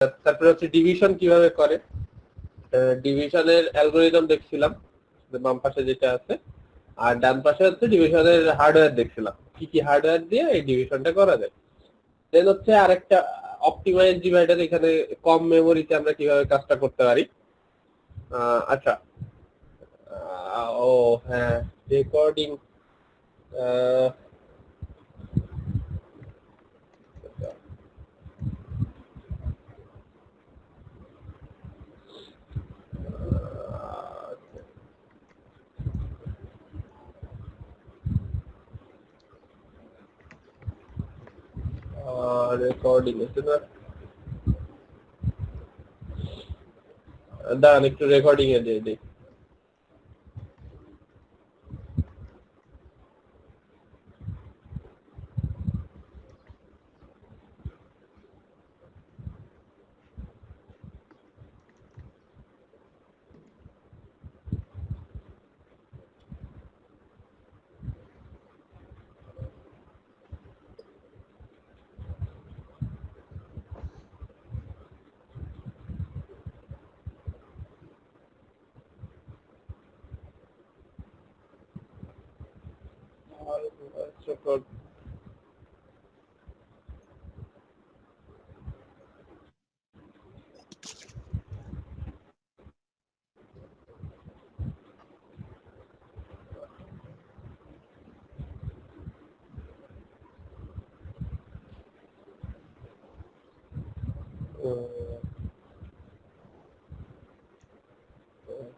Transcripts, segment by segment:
তারপরে হচ্ছে ডিভিশন কিভাবে করে, ডিভিশনের অ্যালগোরিদম দেখছিলাম বাম পাশে যেটা আছে, আর ডান পাশে হচ্ছে ডিভিশনের হার্ডওয়্যার দেখছিলাম কি কি হার্ডওয়্যার দিয়ে এই ডিভিশনটা করা যায়। দেন হচ্ছে আরেকটা অপটিমাইজ ডিভাইডার, এখানে কম মেমোরিতে আমরা কিভাবে কাজটা করতে পারি। আচ্ছা, ও হ্যাঁ, রেকর্ডিং, রেকর্ডিং হচ্ছে না, দাঁড়ান একটু রেকর্ডিং এ দিয়ে দিই।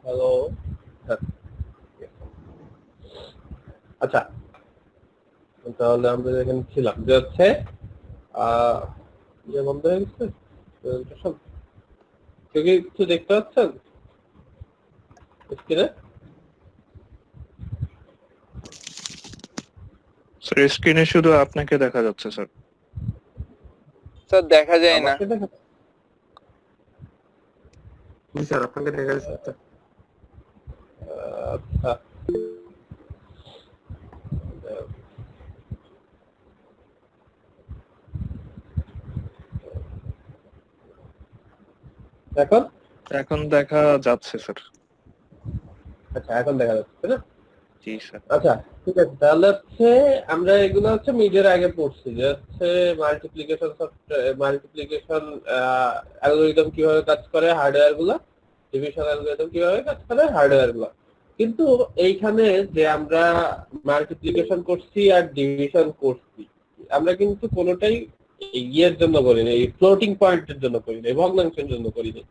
হ্যালো, আচ্ছা তাহলে আমরা এখানে ছিলাম যে হচ্ছে ইয়ে বন্ধ হয়ে গেছে, প্রেজেন্টেশন কেউ কি কিছু দেখতে পাচ্ছেন স্ক্রিনে? স্যার স্ক্রিনে শুধু আপনাকে দেখা যাচ্ছে স্যার। স্যার দেখা যায় না। আমাকে দেখা, স্যার আপনাকে দেখা যাচ্ছে। আচ্ছা এখন এখন দেখা যাচ্ছে স্যার। আচ্ছা এখন দেখা যাচ্ছে তাই না? জি স্যার। আচ্ছা ঠিক আছে, তাহলে হচ্ছে আমরা এগুলো হচ্ছে মিডের আগে পড়ছি যে হচ্ছে মাল্টিপ্লিকেশন অ্যালগোরিদম কিভাবে কাজ করে, হার্ডওয়্যার গুলো, ডিভিশন অ্যালগোরিদম কিভাবে কাজ করে, হার্ডওয়্যার গুলো। কিন্তু এইখানে যে আমরা মাল্টিপ্লিকেশন করছি আর ডিভিশন করছি, আমরা কিন্তু কোনোটাই ইয়ের জন্য করিনি, এই ফ্লোটিং পয়েন্টের জন্য করিনি, ভগ্নাংশের জন্য করিনি।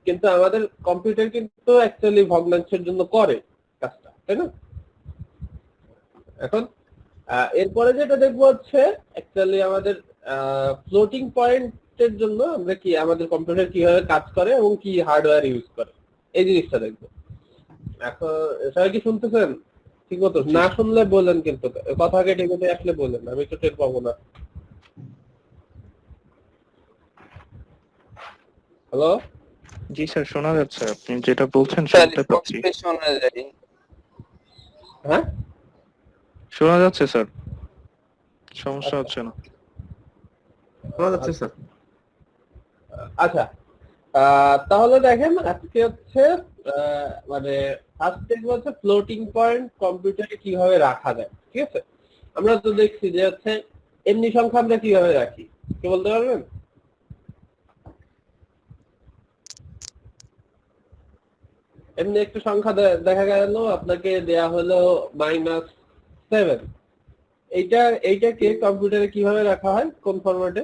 কিন্তু আমাদের কম্পিউটার কিন্তু অ্যাকচুয়ালি ভগ্নাংশের জন্য করে কাজটা, তাই না? এখন এরপরে যেটা দেখবো হচ্ছে অ্যাকচুয়ালি আমাদের ফ্লোটিং পয়েন্টের জন্য আমরা কি আমাদের কম্পিউটার কিভাবে কাজ করে এবং কি হার্ডওয়্যার ইউজ করে, এই জিনিসটা দেখবো। এখন সবাই কি শুনতেছেন ঠিক মতো? না শুনলে বলেন, কিন্তু কথা কেটে কেটে আসলে বলেন, আমি তো টের পাবো না। হ্যালো, জি স্যার শোনা যাচ্ছে, আপনি যেটা বলছেন স্যার শুনতে পাচ্ছি। স্পষ্ট শোনা যায়। হ্যাঁ শোনা যাচ্ছে স্যার, সমস্যা হচ্ছে না। শোনা যাচ্ছে স্যার। আচ্ছা তাহলে দেখেন আজকে হচ্ছে মানে ফার্স্ট দেখবো হচ্ছে ফ্লোটিং পয়েন্ট কম্পিউটারে কিভাবে রাখা যায়। ঠিক আছে, আমরা তো দেখছি যে হচ্ছে এমনি সংখ্যা আমরা কিভাবে রাখি, কে বলতে পারবেন? এমনি একটা সংখ্যা দেখা গেল আপনাকে দেয়া হলো -7, এইটাকে কম্পিউটারে কিভাবে রাখা হয়, কোন ফরম্যাটে?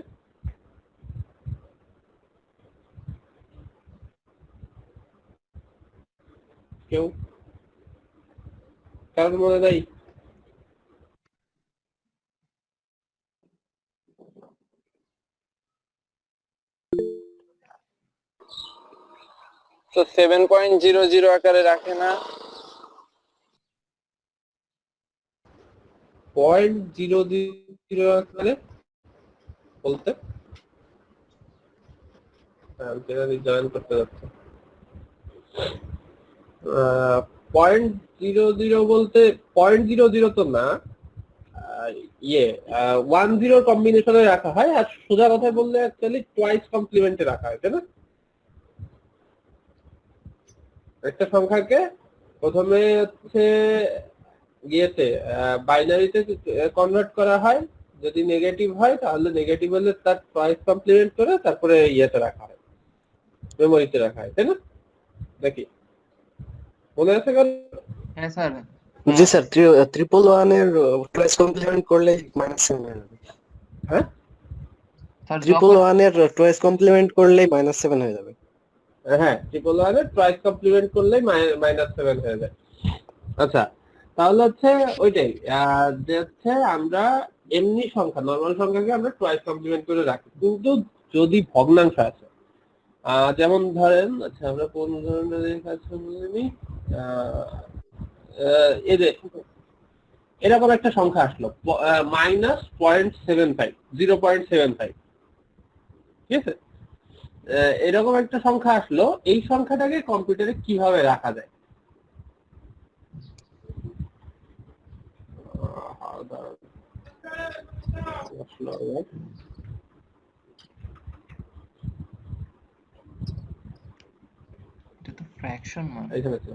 কেউ কারণ মনে নাই? তো 7.00 আকারে রাখে না? 0.00 আকারে বলতে জয়েন করতে যাচ্ছে। 0.00 বলতে 0.00 তো না, ইয়ে 1-0 কম্বিনেশনে রাখা হয়, আর সোজা কথায় বললে অ্যাকচুয়ালি টোয়াইস কমপ্লিমেন্টে রাখা হয়, তাই না? একটা সংখ্যাকে প্রথমে হচ্ছে ইয়েতে বাইনারিতে কনভার্ট করা হয়, যদি নেগেটিভ হয় তাহলে নেগেটিভ হলে তার টোয়াইস কমপ্লিমেন্ট করে তারপরে ইয়েতে রাখা হয়, মেমোরিতে রাখা হয়, তাই না? নাকি মনে আছে কারণ? হ্যাঁ স্যার। জি স্যার, 111 এর টয়েস কমপ্লিমেন্ট করলে -7 হয়ে যাবে। হ্যাঁ, স্যার 111 এর টয়েস কমপ্লিমেন্ট করলে -7 হয়ে যাবে। হ্যাঁ, 111 এর টোয়াইস কমপ্লিমেন্ট করলেই -7 হয়ে যায়। আচ্ছা, তাহলে হচ্ছে ওইটাই যে হচ্ছে আমরা এমনি সংখ্যা, নরমাল সংখ্যাকে আমরা টোয়াইস কমপ্লিমেন্ট করে রাখি, কিন্তু যদি ভগ্নাংশ আছে, যেমন ধরেন, আচ্ছা আমরা কোন ধরনের কাজ বলিনি, এরকম একটা সংখ্যা আসলো -0.75, 0.75, ঠিক আছে? এরকম একটা সংখ্যা আসলো, এই সংখ্যাটাকে কম্পিউটারে কিভাবে রাখা যায়? এটা তো ফ্র্যাকশন মানে। এখানে ছিল।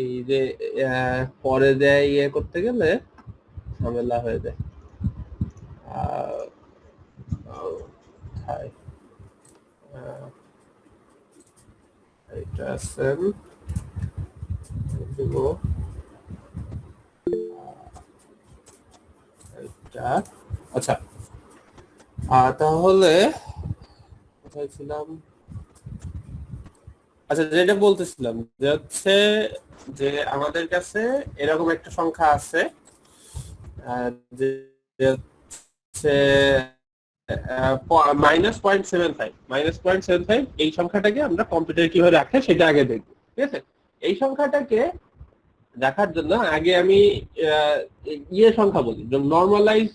এই যে পরে দেয় ইয়ে করতে গেলে ঝামেলা হয়ে যায়। এটা সেল দিব, এটা আচ্ছা। তাহলে কোথায় ছিলাম? আচ্ছা, যেটা বলতেছিলাম যে হচ্ছে যে আমাদের কাছে এরকম একটা সংখ্যা আছে, যে হচ্ছে -0.75, এই সংখ্যাটাকে আমরা কম্পিউটারে কিভাবে রাখে সেটা আগে দেখবো, ঠিক আছে? এই সংখ্যাটাকে দেখার জন্য আগে আমি ইয়ে সংখ্যা বলি, নর্মালাইজ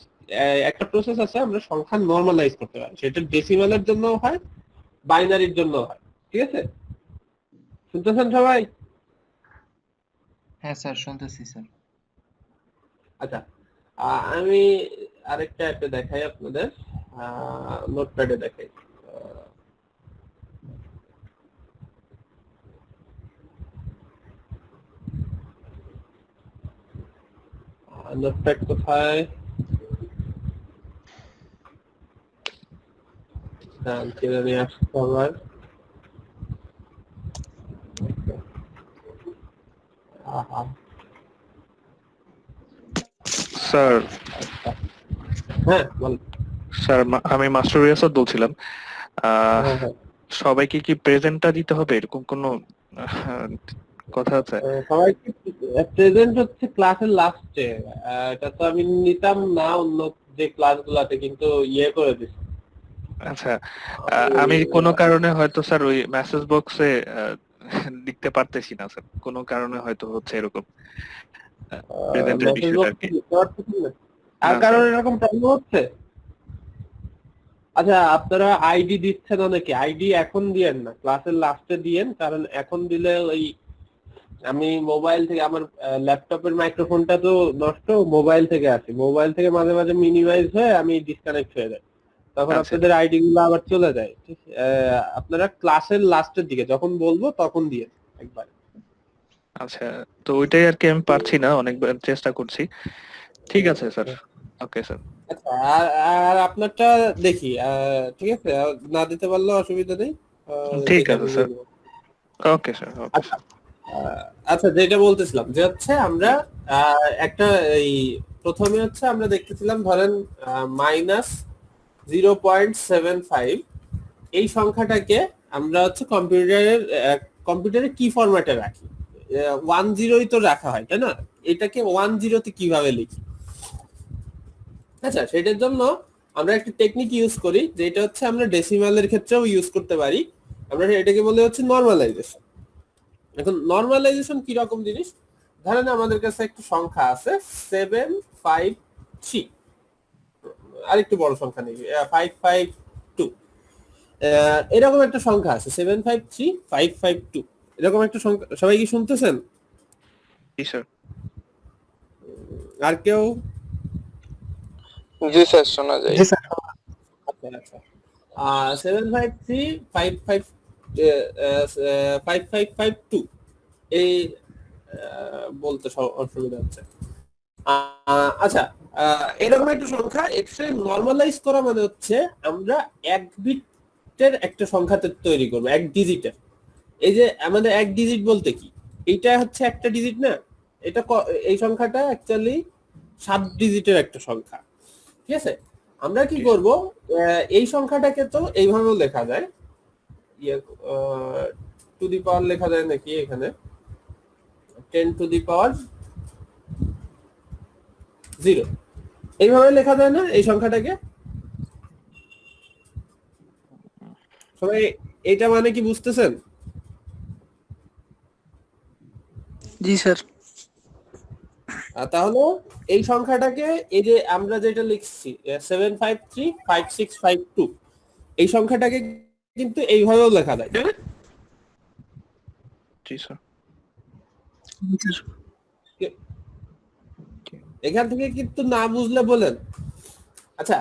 একটা প্রসেস আছে, আমরা সংখ্যা নর্মালাইজ করতে পারি, সেটা ডেসিমালের জন্য হয়, বাইনারির জন্য হয়, ঠিক আছে? শুনতেছেন সবাই? হ্যাঁ স্যার, শুনতেছি স্যার। আচ্ছা, আমি আরেকটা অ্যাপে দেখাই আপনাদের, নোটপ্যাডে দেখাই। নোটপ্যাড কোথায়? কিনে নিয়ে আসতে আবার। স্যার হ্যাঁ বল। স্যার আমি মাস্টার রিয়াসাত বলছিলাম। হ্যাঁ, হ্যাঁ। সবাইকে কি প্রেজেন্টটা দিতে হবে, এরকম কোনো কথা আছে? সবাইকে প্রেজেন্ট হচ্ছে ক্লাসের লাস্টে, এটা তো আমি নিতাম না অন্য যে ক্লাসগুলোতে, কিন্তু ইয়ে করে দিছি। আচ্ছা, আমি কোনো কারণে হয়তো স্যার ওই মেসেজ বক্সে লিখতে পারতেছি না স্যার, কোনো কারণে হয়তো হচ্ছে এরকম প্রেজেন্টের মেসেজ বিষয়টা আর বক্সে কি। দিতে পারতেছেন না? আর না, কারণ স্যার। এরকম প্রবলেম হচ্ছে? আচ্ছা, আপনারা আইডি দিচ্ছেন অনেকে, আইডি এখন দিয়েন না, ক্লাসের লাস্টে দিয়েন, কারণ এখন দিলে ওই আমি মোবাইল থেকে, আমার ল্যাপটপের মাইক্রোফোনটা তো নষ্ট, মোবাইল থেকে আসি, মোবাইল থেকে মাঝে মাঝে মিনিমাইজ হয়ে আমি ডিসকানেক্ট হয়ে যাই, তখন আচ্ছা। আপনাদের আইডি গুলো আবার চলে যায়। ঠিক, আপনারা ক্লাসের লাস্টের দিকে যখন বলবো তখন দিয়ে একবার। আচ্ছা, তো ওইটাই আর কি, আমি পারছি না, অনেকবার চেষ্টা করছি। ঠিক আছে স্যার, ওকে স্যার। আচ্ছা, আর আপনারটা দেখি, ঠিক আছে, না দিতে পারলেও অসুবিধা নেই। ঠিক দেখে আছে আমি স্যার, বলবো। Okay sir, okay sir. আচ্ছা, যেটা বলতেছিলাম যে হচ্ছে আমরা একটা এই প্রথমে হচ্ছে আমরা দেখতেছিলাম, ধরেন -0.75, এই সংখ্যাটাকে আমরা হচ্ছে কম্পিউটারে কি ফরম্যাটে রাখি? 10 তো রাখা হয়, তাই না? এটাকে 10 কিভাবে লিখি? আচ্ছা, সেটার জন্য আমরা একটা টেকনিক ইউজ করি, যেটা হচ্ছে আমরা ডেসিমালের ক্ষেত্রেও ইউজ করতে পারি। আমরা এটাকে বলে হচ্ছে নরমালাইজেশন। এখন নরমালাইজেশন কি রকম জিনিস? ধরেন আমাদের কাছে একটা সংখ্যা আছে 753, আরেকটু বড় সংখ্যা নেই, 552, এরকম একটা সংখ্যা আছে 753552, এরকম একটা সংখ্যা। সবাই কি শুনতেছেন? জি স্যার। আর কেউ? জি স্যার, শোনা যায়। জি স্যার। আচ্ছা আচ্ছা, 553552 এই বলতে অসুবিধা হচ্ছে। আচ্ছা, এরকম একটা সংখ্যা এক্সট্রা নরমালাইজ করা মানে হচ্ছে আমরা এক বিটের একটা সংখ্যা তৈরি করবো, এক ডিজিটের। এই যে আমাদের এক ডিজিট বলতে কি, এইটা হচ্ছে একটা ডিজিট না, এটা এই সংখ্যাটা অ্যাকচুয়ালি 7 ডিজিটের একটা সংখ্যা, ঠিক আছে? আমরা কি করব, এই সংখ্যাটাকে তো এইভাবেও লেখা যায়, টু দি পাওয়ার লেখা যায় নাকি এখানে, 10 টু দি পাওয়ার 0, এইভাবে লেখা যায় না এই সংখ্যাটাকে? সবাই এটা মানে কি বুঝতেছেন? জি স্যার। তাহলে এই সংখ্যাটাকে, এই যে আমরা যেটা লিখছি 753552, এই সংখ্যাটাকে কিন্তু এইভাবেও লেখা যায়, তাই না? জি স্যার। এখান থেকে কিন্তু না বুঝলে বলেন। আচ্ছা,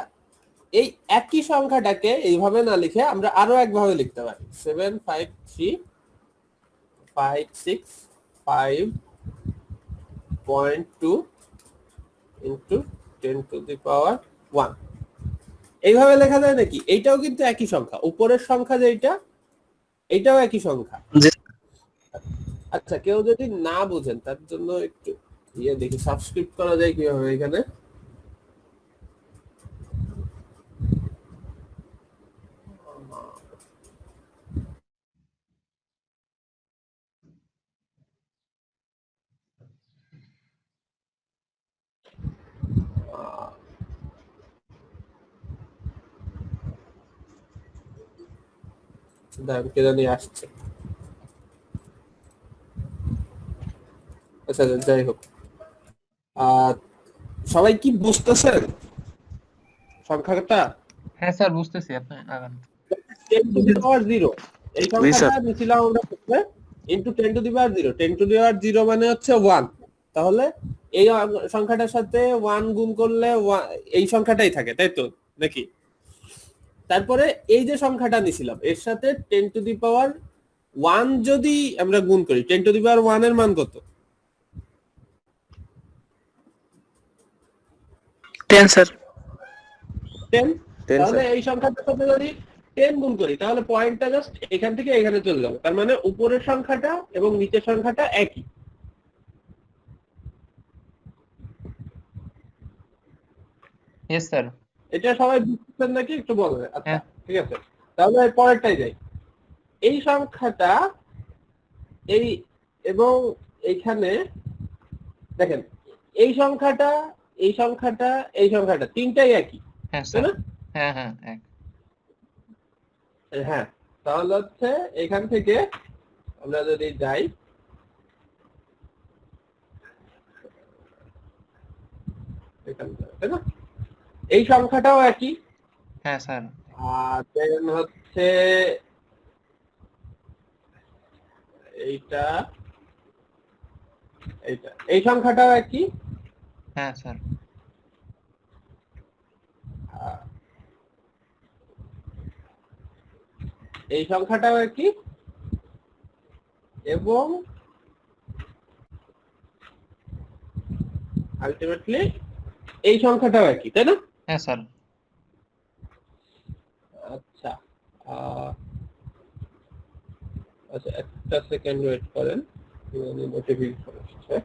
এই একই সংখ্যাটাকে এইভাবে না লিখে আমরা আরো একভাবে লিখতে পারি, 753565.2 ইন্টু 10 টু দি পাওয়ার 1, এইভাবে লেখা যায় নাকি? এইটাও কিন্তু একই সংখ্যা, উপরের সংখ্যা যেটা এইটাও একই সংখ্যা। জি। আচ্ছা, কেউ যদি না বুঝেন তার জন্য একটু দেখি সাবস্ক্রিপ্ট করা যায় কিভাবে এখানে। কে জানি আসছে। আচ্ছা যাই হোক, সবাই কি বুঝতেছেন সংখ্যাটা? হ্যাঁ স্যার, বুঝতেছি, আপনি আগান। 10 টু দি পাওয়ার 0, এই সংখ্যাটা নিছিলাম আমরা করতে into 10 to the power 0, 10 to the power 0 মানে হচ্ছে 1। তাহলে এই সংখ্যাটার সাথে 1 গুণ করলে এই সংখ্যাটাই থাকে, তাই তো নাকি? তারপরে এই যে সংখ্যাটা নিছিলাম এর সাথে 10 টু দি পাওয়ার 1 যদি আমরা গুণ করি, 10 টু দি পাওয়ার 1 এর মান কত? 10 স্যার। 10। তাহলে এই সংখ্যাটার সাথে যদি 10 গুণ করি তাহলে পয়েন্টটা জাস্ট এখান থেকে এখানে চলে যাবে, তার মানে উপরের সংখ্যাটা এবং নিচের সংখ্যাটা একই। Yes sir. এটা সবাই বুঝতেছেন নাকি একটু বলবেন? আচ্ছা হ্যাঁ। ঠিক আছে, তাহলে পরেরটাই যাই। এই সংখ্যাটা এই এবং এইখানে দেখেন, এই সংখ্যাটা এই সংখ্যাটা এই সংখ্যাটা তিনটাই একই, হ্যাঁ তাই স্যার। না? হ্যাঁ হ্যাঁ, এক। হ্যাঁ, তাহলে হচ্ছে এখান থেকে আমরা যদি যাই, তাই না? এই সংখ্যাটাও একই। হ্যাঁ স্যার। আর দেন হচ্ছে এইটা এইটা এই সংখ্যাটাও একই। হ্যাঁ স্যার। আর এই সংখ্যাটাও একই এবং আলটিমেটলি এই সংখ্যাটাও একই, তাই না? হ্যাঁ স্যার। আচ্ছা, আচ্ছা একটা সেকেন্ড ওয়েট করেন, নোটিফিকেশন আসছে।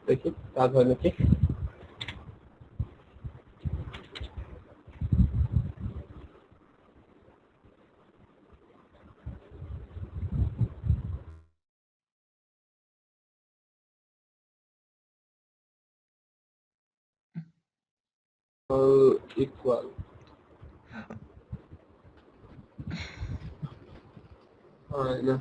দেখি কাজ হয় নাকি। ইকুয়াল হয় না।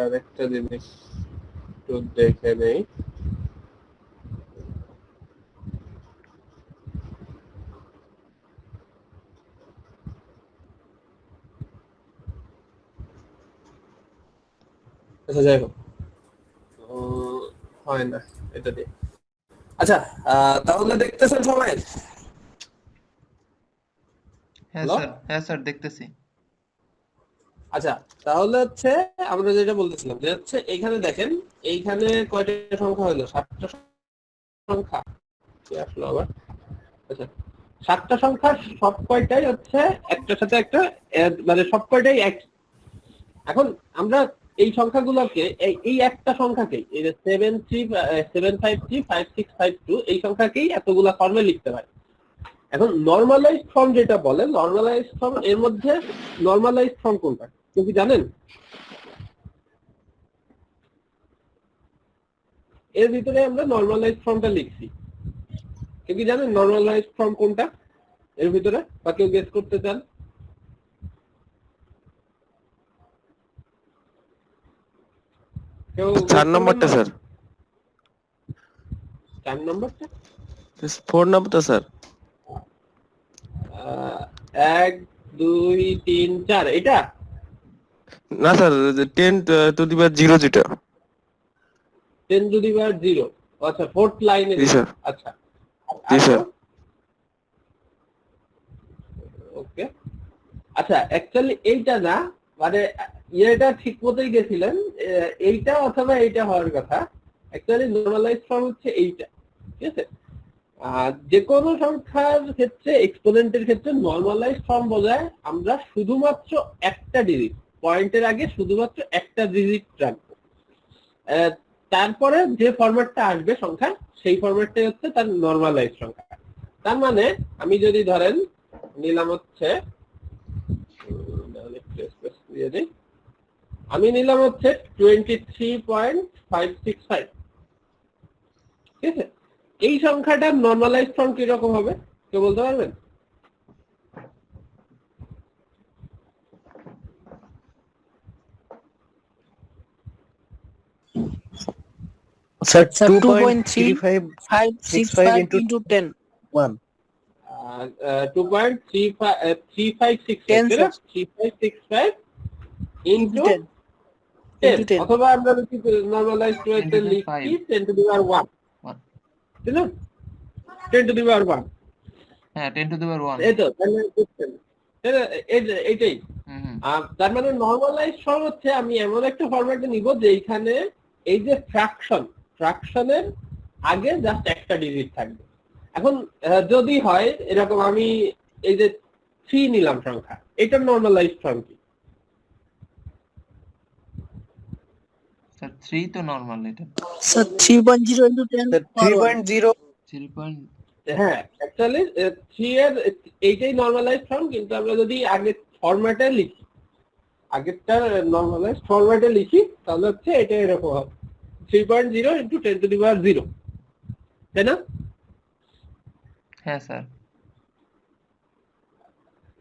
আরেকটা জিনিস একটু দেখে নেই। আচ্ছা যাই হোক, হয় না এটা দিয়ে। আচ্ছা তাহলে দেখতেছেন সবাই? হ্যাঁ Hello? স্যার, হ্যাঁ স্যার দেখতেছি। আচ্ছা তাহলে হচ্ছে আমরা যেটা বলতেছিলাম যে হচ্ছে এইখানে দেখেন, এইখানে কয়টা সংখ্যা হলো? 7টা সংখ্যা। কি আসলো আবার? আচ্ছা 7টা সংখ্যা সব কয়টাই হচ্ছে একটার সাথে একটা মানে সব কয়টাই এক। এখন আমরা এই সংখ্যাগুলোকে এই একটা সংখ্যাকেই এই যে 7353562 এই সংখ্যাকেই এতগুলা ফর্মে লিখতে পারি। এখন নরমালাইজড ফর্ম যেটা বলে, নরমালাইজড ফর্ম এর মধ্যে নরমালাইজড ফর্ম কোনটা কেউ কি জানেন? এর ভিতরে আমরা নরমালাইজড ফর্মটা লিখছি। কেউ কি জানেন নরমালাইজড ফর্ম কোনটা এর ভিতরে, বা কেউ গেস করতে চান? কেউ 4 নম্বরটা স্যার, 4 নম্বরটা 4 নম্বরটা স্যার। 1 2 3 4 এটা না স্যার, 10 টু দি পাওয়ার 0 যেটা। 10 টু দি পাওয়ার 0। আচ্ছা ফোর্থ লাইনে। জি স্যার। আচ্ছা জি স্যার। ওকে আচ্ছা অ্যাকচুয়ালি এইটা না, মানে এটা ঠিক মতোই গেছিলেন, এইটা অথবা এইটা হওয়ার কথা। অ্যাকচুয়ালি নরমালাইজড ফর্ম হচ্ছে এইটা, ঠিক আছে? আর যে কোনো সংখ্যার ক্ষেত্রে এক্সপোনেন্টের ক্ষেত্রে নরমালাইজড ফর্ম বোঝায় আমরা শুধুমাত্র একটা ডিজিট, পয়েন্টের আগে শুধুমাত্র একটা ডিজিট রাখবো, তারপরে যে ফরম্যাটটা আসবে সংখ্যা সেই ফরম্যাটটাই হচ্ছে তার নরমালাইজড সংখ্যা। তার মানে আমি যদি ধরেন নিলাম হচ্ছে, আমি নিলাম হচ্ছে 23.565, ঠিক আছে? এই সংখ্যাটার নরমালাইজড ফর্ম কিরকম হবে কেউ বলতে পারবেন? Sir Sir, 2.3565 into 10. 1. 2.3565 10, sir. 3565 into 10. 10, Into 10. অথবা আমরা যদি নরমালাইজড ওয়েতে লিখি 10 টু দি পাওয়ার 1, ঠিক না? 10 টু দি পাওয়ার 1, হ্যাঁ 10 টু দি পাওয়ার 1। এই তো তাহলে বুঝছেন এইটাই। হুম। তার মানে নরমালাইজড ফর্ম হচ্ছে আমি এমন একটা ফরম্যাটে নিব যে এইখানে এই যে ফ্র্যাকশনের আগে জাস্ট একটা ডিজিট থাকবে। এখন যদি হয় এরকম, আমি এই যে 3 নিলাম সংখ্যা, এটার নরমালাইজড ফর্ম কি? স্যার 3 তো নরমাল এটা। Sir, 3.0 into 10. Sir, 3.0. 3. হ্যাঁ অ্যাকচুয়ালি 3 এর এইটাই নরমালাইজড ফর্ম, কিন্তু আমরা যদি আগে ফরম্যাটে লিখি, আগেরটা নরমালাইজড ফরম্যাটে লিখি, তাহলে হচ্ছে এটা এরকম হবে 3.0 into 10 to the power 0, তাই না? হ্যাঁ স্যার।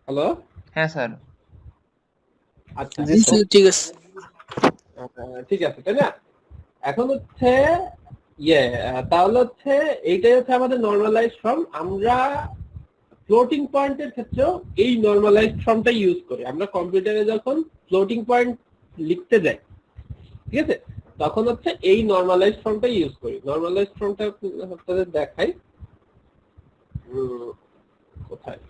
হ্যালো হ্যাঁ স্যার। আচ্ছা জি Yes, sir, ঠিক আছে। ঠিক আছে তাই না? এখন হচ্ছে তাহলে হচ্ছে এইটাই হচ্ছে আমাদের নরমালাইজড ফর্ম। আমরা ফ্লোটিং পয়েন্টের ক্ষেত্রেও এই নরমালাইজড ফর্মটা ইউজ করি। আমরা কম্পিউটারে যখন ফ্লোটিং পয়েন্ট লিখতে যাই, ঠিক আছে, তখন হচ্ছে এই নরমালাইজড ফর্মটা ইউজ করি। নরমালাইজড ফর্মটা আপনাদের দেখাই, কোথায়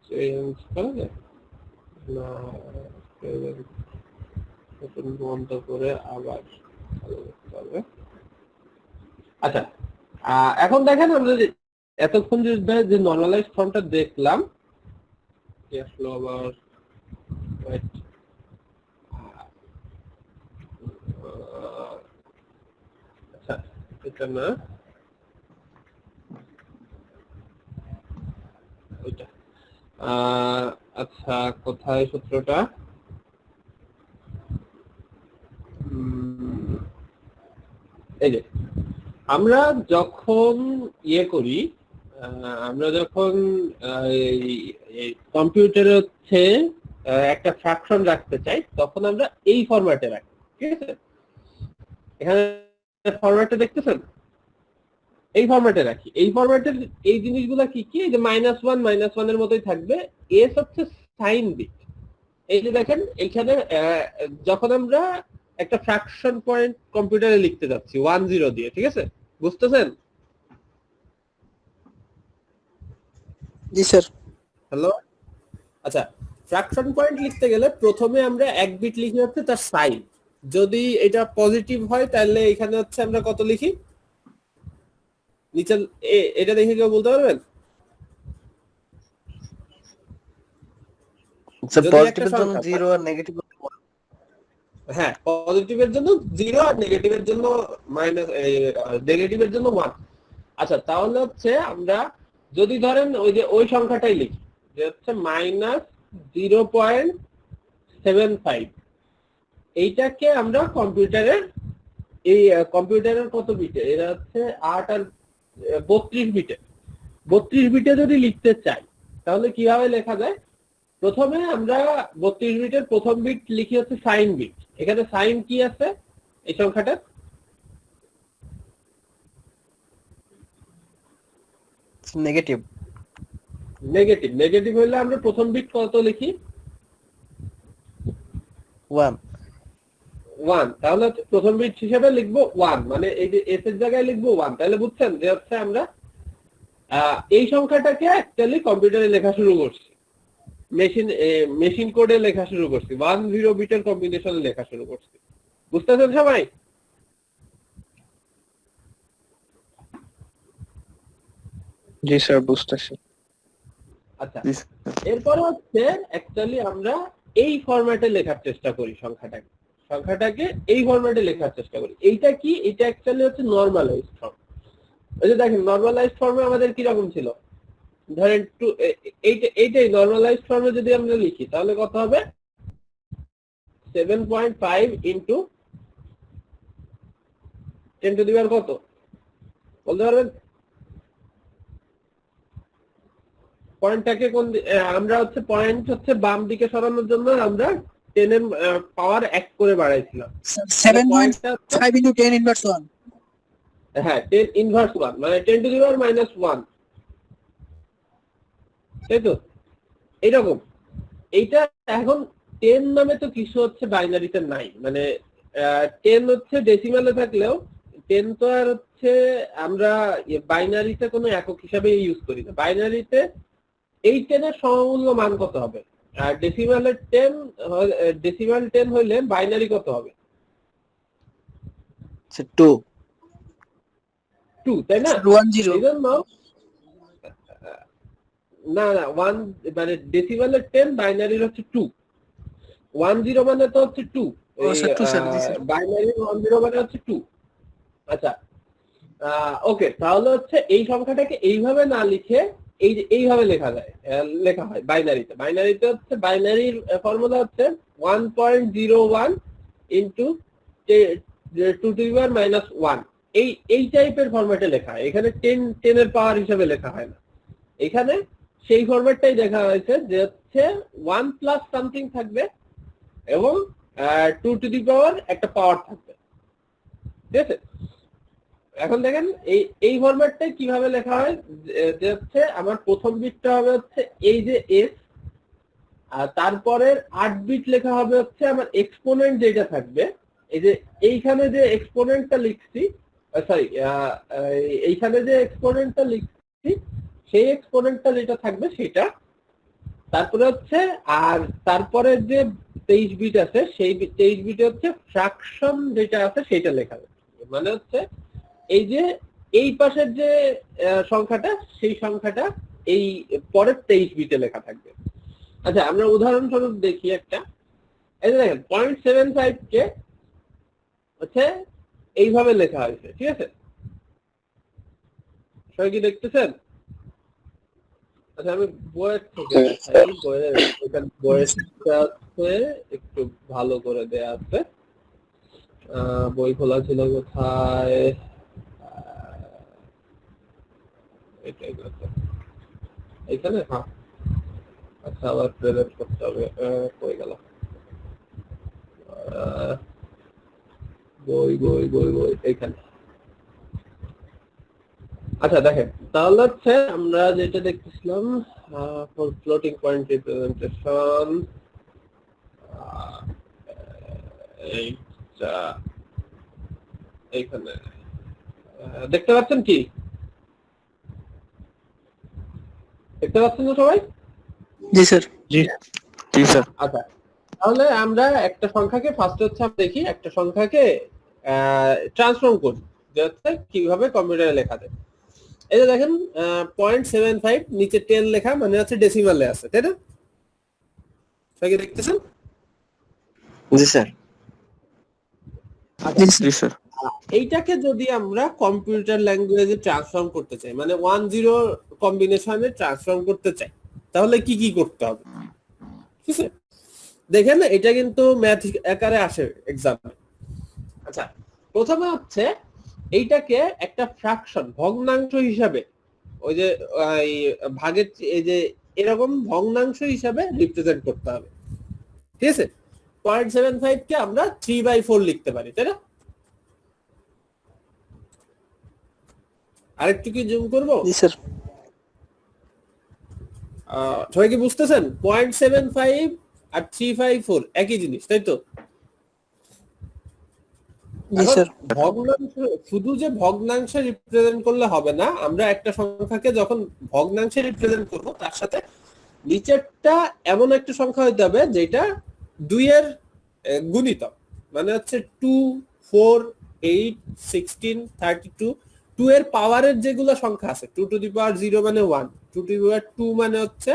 চেঞ্জ করা যায় না, বন্ধ করে আবার চালু করতে হবে। আচ্ছা এখন দেখেন আমরা যে এতক্ষণ যে নরমালাইজড ফর্মটা দেখলাম, কি আসলো আবার, wait, আচ্ছা এটা না, ওইটা আচ্ছা কোথায় সূত্রটা এই যে আমরা যখন করি আমরা যখন কম্পিউটারে হচ্ছে একটা ফ্র্যাকশন রাখতে চাই তখন আমরা এই ফরম্যাটে রাখি ঠিক আছে এখানে ফরম্যাটে দেখতেছেন এই ফরম্যাটে রাখি এই ফরম্যাটের এই জিনিসগুলো কি কি এই যে -1 এর মতোই থাকবে এস হচ্ছে সাইন বিট এই যে দেখেন এইখানে যখন আমরা একটা ফ্র্যাকশন পয়েন্ট কম্পিউটারে লিখতে যাচ্ছি 10 দিয়ে ঠিক আছে বুঝতেছেন জি স্যার হ্যালো আচ্ছা ফ্র্যাকশন পয়েন্ট লিখতে গেলে প্রথমে আমরা এক বিট লিখি হচ্ছে তার সাইন যদি এটা পজিটিভ হয় তাহলে এখানে হচ্ছে আমরা কত লিখি নিচে এটা দেখে কেউ বলতে পারবেন স্যার যদি পজিটিভের একটা জন্য সংখ্যা 0 আর নেগেটিভ হ্যাঁ পজিটিভের জন্য 0 আর নেগেটিভের জন্য নেগেটিভের জন্য 1 আচ্ছা তাহলে হচ্ছে আমরা যদি ধরেন ওই যে ওই সংখ্যাটাই লিখি যে হচ্ছে -0.75 এইটাকে আমরা কম্পিউটারের কত বিটে এটা হচ্ছে 8 আর 32 বিটে 32 বিটে যদি লিখতে চাই তাহলে কিভাবে লেখা যায় প্রথমে আমরা 32 বিটের প্রথম বিট লিখি হচ্ছে সাইন বিট এখানে সাইন কি আছে এই সংখ্যাটা নেগেটিভ নেগেটিভ হলে আমরা প্রথম বিট কত লিখি 1 তাহলে প্রথম বিট হিসেবে লিখবো 1 মানে এই যে এস এর জায়গায় লিখবো 1 তাহলে বুঝছেন যে হচ্ছে আমরা এই সংখ্যাটাকে অ্যাকচুয়ালি কম্পিউটারে লেখা শুরু করছি মেশিন কোডে লেখা শুরু করছি 10 বিটের কম্বিনেশনে লেখা শুরু করছি বুঝতেছেন সবাই জি স্যার বুঝতেছি আচ্ছা এরপর হচ্ছে অ্যাকচুয়ালি আমরা এই ফরম্যাটে লেখার চেষ্টা করি সংখ্যাটাকে এই ফরম্যাটে লেখার চেষ্টা করি এইটা কি এটা অ্যাকচুয়ালি হচ্ছে নরমালাইজড ফর্ম ওই যে দেখেন নরমালাইজড ফর্মে আমাদের কি রকম ছিল ধরেন এইটাই নরমালাইজড ফর্মে যদি আমরা লিখি তাহলে কত হবে 7.5 ইনটু 10 টু দি পাওয়ার কত বলতে পারবেন পয়েন্টটাকে কোন আমরা হচ্ছে পয়েন্ট হচ্ছে বাম দিকে সরানোর জন্য আমরা 10 এর পাওয়ার 1 করে বাড়াইছিলাম 7.5 into 10 inverse 1 হ্যাঁ 10 ইনভার্স 1 মানে 10 টু দি পাওয়ার -1 তাই তো এইরকম এইটা এখন 10 নামে তো কিছু হচ্ছে বাইনারিতে নাই মানে 10 হচ্ছে ডেসিমালে থাকলেও 10 তো আর হচ্ছে আমরা বাইনারিতে কোনো একক হিসাবে ইউজ করি না বাইনারিতে এই 10 এর সমমূল্য মান কত হবে আর ডেসিমালের 10 হইলে বাইনারি কত হবে 2 তাই না 10 এইজন্য না 1 মানে ডেসিমালের 10 বাইনারির হচ্ছে 2 10 মানে তো হচ্ছে 2 বাইনারি 10 মানে হচ্ছে 2 আচ্ছা ওকে তাহলে হচ্ছে এই সংখ্যাটাকে এইভাবে না লিখে এইভাবে লেখা হয় বাইনারিতে হচ্ছে বাইনারির ফর্মুলা হচ্ছে 1.01 ইনটু 2 টু দি পাওয়ার -1 এই টাইপের ফরম্যাটে লেখা হয় এখানে 10 এর পাওয়ার হিসেবে লেখা হয় না এখানে সেই ফরম্যাটটাই দেখা হয়েছে যে হচ্ছে 1 প্লাস সামথিং থাকবে এবং 2 টু দি পাওয়ার একটা পাওয়ার থাকবে ঠিক আছে এখন দেখেন এই ফরম্যাটটাই কিভাবে লেখা হয় যে হচ্ছে আমার প্রথম বিটটা হবে হচ্ছে এই যে এস আর তারপরের 8 বিট লেখা হবে হচ্ছে আমার এক্সপোনেন্ট যেটা থাকবে এই যে এইখানে যে এক্সপোনেন্টটা লিখছি সরি এইখানে যে এক্সপোনেন্টটা লিখছি সেই এক্সপোনেন্টটা যেটা থাকবে সেটা তারপরে হচ্ছে আর তারপরে যে 23 বিট আছে সেই 23 বিটে হচ্ছে ফ্র্যাকশন যেটা আছে সেটা লেখা হবে মানে হচ্ছে এই যে এই পাশের যে সংখ্যাটা সেই সংখ্যাটা এই পরের 23 বিটে লেখা থাকবে আচ্ছা আমরা উদাহরণস্বরূপ দেখি একটা এই যে দেখেন 0.75 কে হচ্ছে এইভাবে লেখা হয়েছে ঠিক আছে সবাই কি দেখতেছেন আচ্ছা আমি বইয়ের থেকে দেখাই, বইয়ের এখানে বইয়েরটা হচ্ছে একটু ভালো করে দেয়া আছে। বই খোলা ছিল কোথায়? এটাই কথা। এখানে হ্যাঁ। আচ্ছা আবার প্রেজেন্ট করতে হবে, কই গেল? বই বই বই বই এখানে। আচ্ছা দেখেন, তাহলে হচ্ছে আমরা যেটা দেখতেছিলাম ফ্লোটিং পয়েন্ট রিপ্রেজেন্টেশন, এইটা এইখানে দেখতে পাচ্ছেন কি? দেখতে পাচ্ছেন না সবাই? জি স্যার। জি জি স্যার। আচ্ছা তাহলে আমরা একটা সংখ্যাকে ফার্স্ট হচ্ছে আমরা দেখি একটা সংখ্যাকে ট্রান্সফর্ম করি, যে হচ্ছে কিভাবে কম্পিউটারে লেখা যায়। এই যে দেখেন 0.75 নিচে 10 লেখা মানে হচ্ছে ডেসিমালে আছে, তাই না? সবাই দেখতেছেন? জি স্যার। আচ্ছা, জি স্যার। এইটাকে যদি আমরা কম্পিউটার ল্যাঙ্গুয়েজে ট্রান্সফর্ম করতে চাই, মানে 1-0 কম্বিনেশনে ট্রান্সফর্ম করতে চাই, তাহলে কি কি করতে হবে? ঠিক আছে, দেখেন এটা কিন্তু ম্যাথ আকারে আসে এক্সামে। আচ্ছা প্রথমে হচ্ছে এইটাকে একটা ফ্র্যাকশন ভগ্নাংশ হিসাবে, ওই যে এই ভাগের এই যে এরকম ভগ্নাংশ হিসাবে রিপ্রেজেন্ট করতে হবে। ঠিক আছে, 0.75 কে আমরা 3/4 লিখতে পারি, তাই না? আরেকটু কি জুম করব? জি স্যার। সবাই কি বুঝতেছেন? 0.75 আর 3/4 একই জিনিস, তাই তো? জি এখন স্যার। ভগ্নাংশ শুধু যে ভগ্নাংশে রিপ্রেজেন্ট করলে হবে না, আমরা একটা সংখ্যাকে যখন ভগ্নাংশে রিপ্রেজেন্ট করব তার সাথে নিচেরটা এমন একটা সংখ্যা হতে হবে যেটা 2 এর গুণিতক, মানে হচ্ছে 2, 4, 8, 16, 32, 2 এর পাওয়ারের যেগুলো সংখ্যা আছে, 2 টু দি পাওয়ার 0 মানে 1, 2 টু দি পাওয়ার 2 মানে হচ্ছে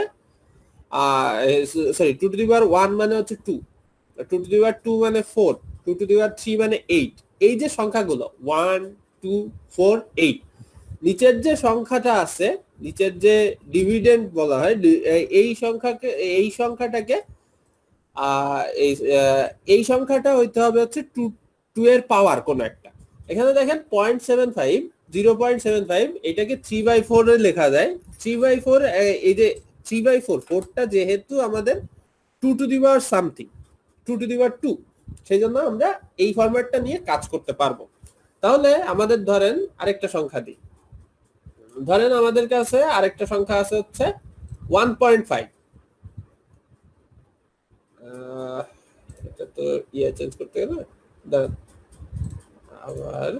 সরি 2 টু দি পাওয়ার 1 মানে হচ্ছে 2, 2 টু দি পাওয়ার 2 মানে 4, 2 টু দি পাওয়ার 3 মানে 8। এই যে সংখ্যাগুলো 1, 2, 4, 8, নিচের যে সংখ্যাটা আছে, নিচের যে ডিভিডেন্ড বলা হয়, এই সংখ্যাটাকে এই সংখ্যাটা হইতে হবে হচ্ছে 2 এর পাওয়ার কোন একটা। এখানে দেখেন 0.75 এটাকে 3/4 এ লেখা যায়। 3/4 এই যে 3/4 4টা যেহেতু আমাদের 2 to the power something, 2 to the power 2, সেই জন্য আমরা এই ফরম্যাটটা নিয়ে কাজ করতে পারবো। তাহলে আমাদের ধরেন আরেকটা সংখ্যা দিই, ধরেন আমাদের কাছে আরেকটা সংখ্যা আছে হচ্ছে 1.5। এটা তো চেঞ্জ করতে গেলে দাঁড়ান, আবার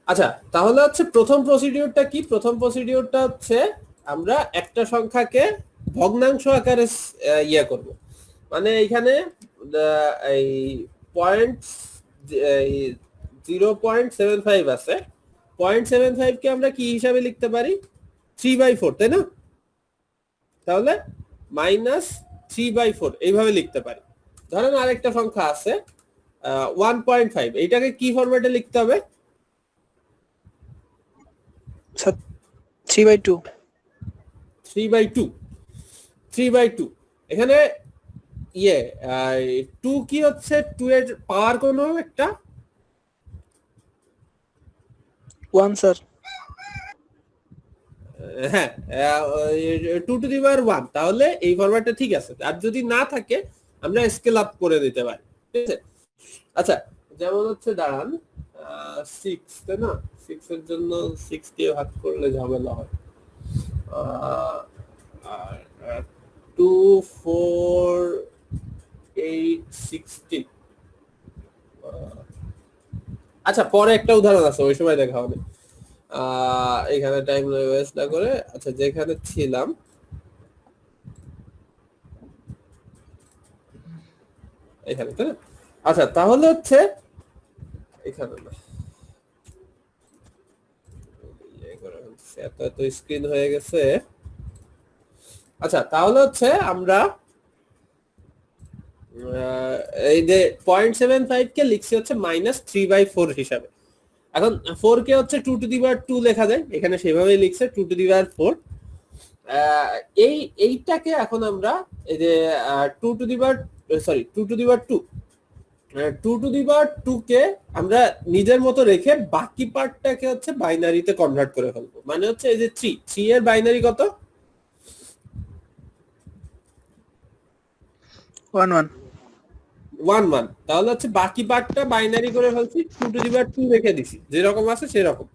আচ্ছা তাহলে হচ্ছে প্রথম প্রসিডিউরটা কি? প্রথম প্রসিডিউরটা হচ্ছে আমরা একটা সংখ্যাকে ভগ্নাংশ আকারে করব, মানে এইখানে এই পয়েন্ট 0.75 আছে, 0.75 কে আমরা কি হিসাবে লিখতে পারি? 3/4, তাই না? তাহলে -3/4 এইভাবে লিখতে পারি। ধরেন আরেকটা সংখ্যা আছে 1.5, এইটাকে কি ফরম্যাটে লিখতে হবে? স্যার 3/2। 3/2 এখানে 2 কি হচ্ছে? 2 এর পাওয়ার কোন একটা? 1 স্যার। হ্যাঁ 2 টু দি পাওয়ার 1, তাহলে এই ফরম্যাটটা ঠিক আছে। আর যদি না থাকে আমরা স্কেল আপ করে দিতে পারি, ঠিক আছে? আচ্ছা যেমন হচ্ছে দাঁড়ান 6, তাই না? 6 এর জন্য 6 দিয়ে ভাগ করলে ঝামেলা হয়। 2, 4, 8, 16। আচ্ছা পরে একটা উদাহরণ আছে, ওই সময় দেখা হবে। এখানে টাইম ওয়েস্ট না করে, আচ্ছা যেখানে ছিলাম এখানে, তাই না? আচ্ছা তাহলে হচ্ছে এখানে না, এত স্ক্রিন হয়ে গেছে। আচ্ছা তাহলে হচ্ছে আমরা এই যে 0.75 কে লিখছি হচ্ছে -3/4 হিসাবে। এখন 4 কে হচ্ছে 2 টু দি পাওয়ার 2 লেখা যায়, এখানে সেভাবেই লিখছে 2 টু দি পাওয়ার 4। এইটাকে এখন আমরা এই যে 2 to the power 2 to the power 2 2 to the power 2 কে আমরা নিজের মতো রেখে বাকি পার্টটাকে হচ্ছে বাইনারিতে কনভার্ট করে ফেলবো। মানে হচ্ছে এই যে 3 এর বাইনারি কত? 1 1 তাহলে হচ্ছে বাকি পার্টটা বাইনারি করে ফেলছি, 2 টু দি পাওয়ার 2 রেখে দিছি, যেরকম আছে সেরকম।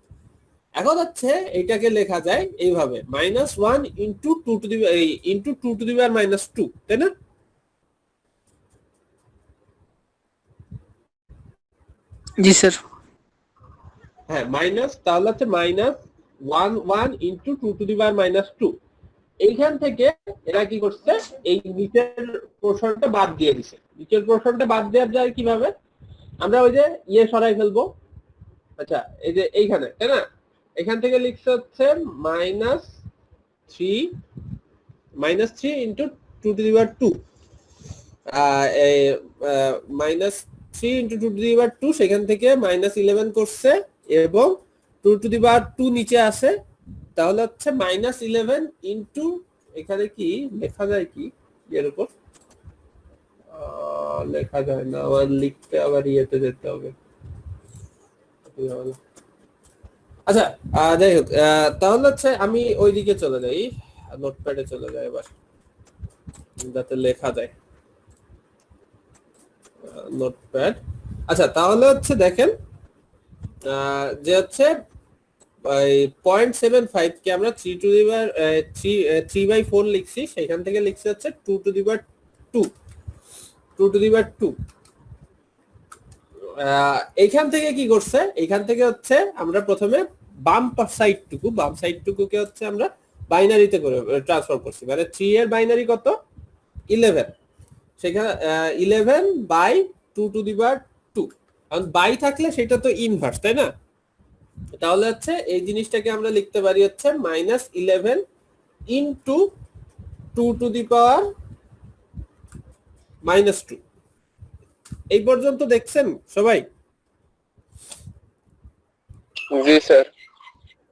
এখন হচ্ছে এটাকে লেখা যায় এইভাবে -1 into 2 to the into 2 to the power -2, তাই না? জি স্যার। হ্যাঁ, মাইনাস, তাহলে হচ্ছে -1 ইন্টু 2 টু দি পাওয়ার -2। এইখান থেকে এরা কি করছে, এই নিচের পোর্শনটা বাদ দিয়ে দিছে। নিচের পোর্শনটা বাদ দেওয়া যায় কিভাবে? আমরা ওই যে সরাই ফেলবো। আচ্ছা, এই যে এইখানে, তাই না? এখান থেকে লিখছে হচ্ছে -3 into 2 to the power 2, -3 into 2 to the power 2, সেখান থেকে -11 করছে এবং 2 টু দি পাওয়ার 2 নিচে আছে, তাহলে হচ্ছে -11 ইন্টু, এখানে কি লেখা যায় কি এর উপর? লেখা যায় না, আবার লিখতে আবার ইয়েতে যেতে হবে। আচ্ছা, যাই হোক, তাহলে হচ্ছে আমি ওইদিকে চলে যাই, নোটপ্যাডে চলে যাই এবার, যাতে লেখা যায় নোটপ্যাড। আচ্ছা, তাহলে হচ্ছে দেখেন যে হচ্ছে 0.75 কে আমরা 3 টু দি পাওয়ার 3/4 লিখছি, সেখান থেকে লিখছি হচ্ছে 2 to the power 2, 2 to the power 2। এইখান থেকে কি করছে, এইখান থেকে হচ্ছে আমরা প্রথমে বাম সাইডটুকুকে হচ্ছে আমরা বাইনারিতে করে ট্রান্সফার করছি। মানে 3 এর বাইনারি কত? 11। সেখানে 11/2 টু দি পাওয়ার 2, কারণ বাই থাকলে সেটা তো ইনভার্স, তাই না? তাহলে হচ্ছে এই জিনিসটাকে আমরা লিখতে পারি হচ্ছে -11 ইন্টু 2 টু দি পাওয়ার -2। এই পর্যন্ত দেখছেন সবাই? জি স্যার।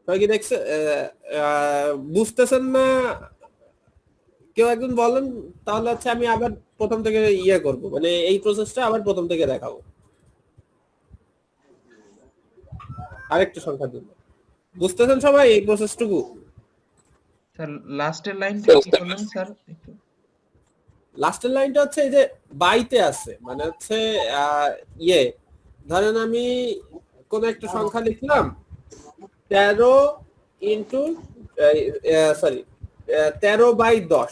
সবাই কি দেখছে? বুঝতেছেন না? কেউ একজন বলেন, তাহলে হচ্ছে আমি আবার প্রথম থেকে করব, মানে এই প্রসেসটা আবার প্রথম থেকে দেখাবো আরেকটা সংখ্যার জন্য। বুঝতেছেন সবাই এই প্রসেসটুকু? স্যার লাস্টের লাইনটা কি করলেন স্যার একটু? লাস্টের লাইনটা হচ্ছে এই যে বাইতে আছে, মানে হচ্ছে ধরেন আমি কোন একটা সংখ্যা লিখলাম 13 ইন্টু 13/10,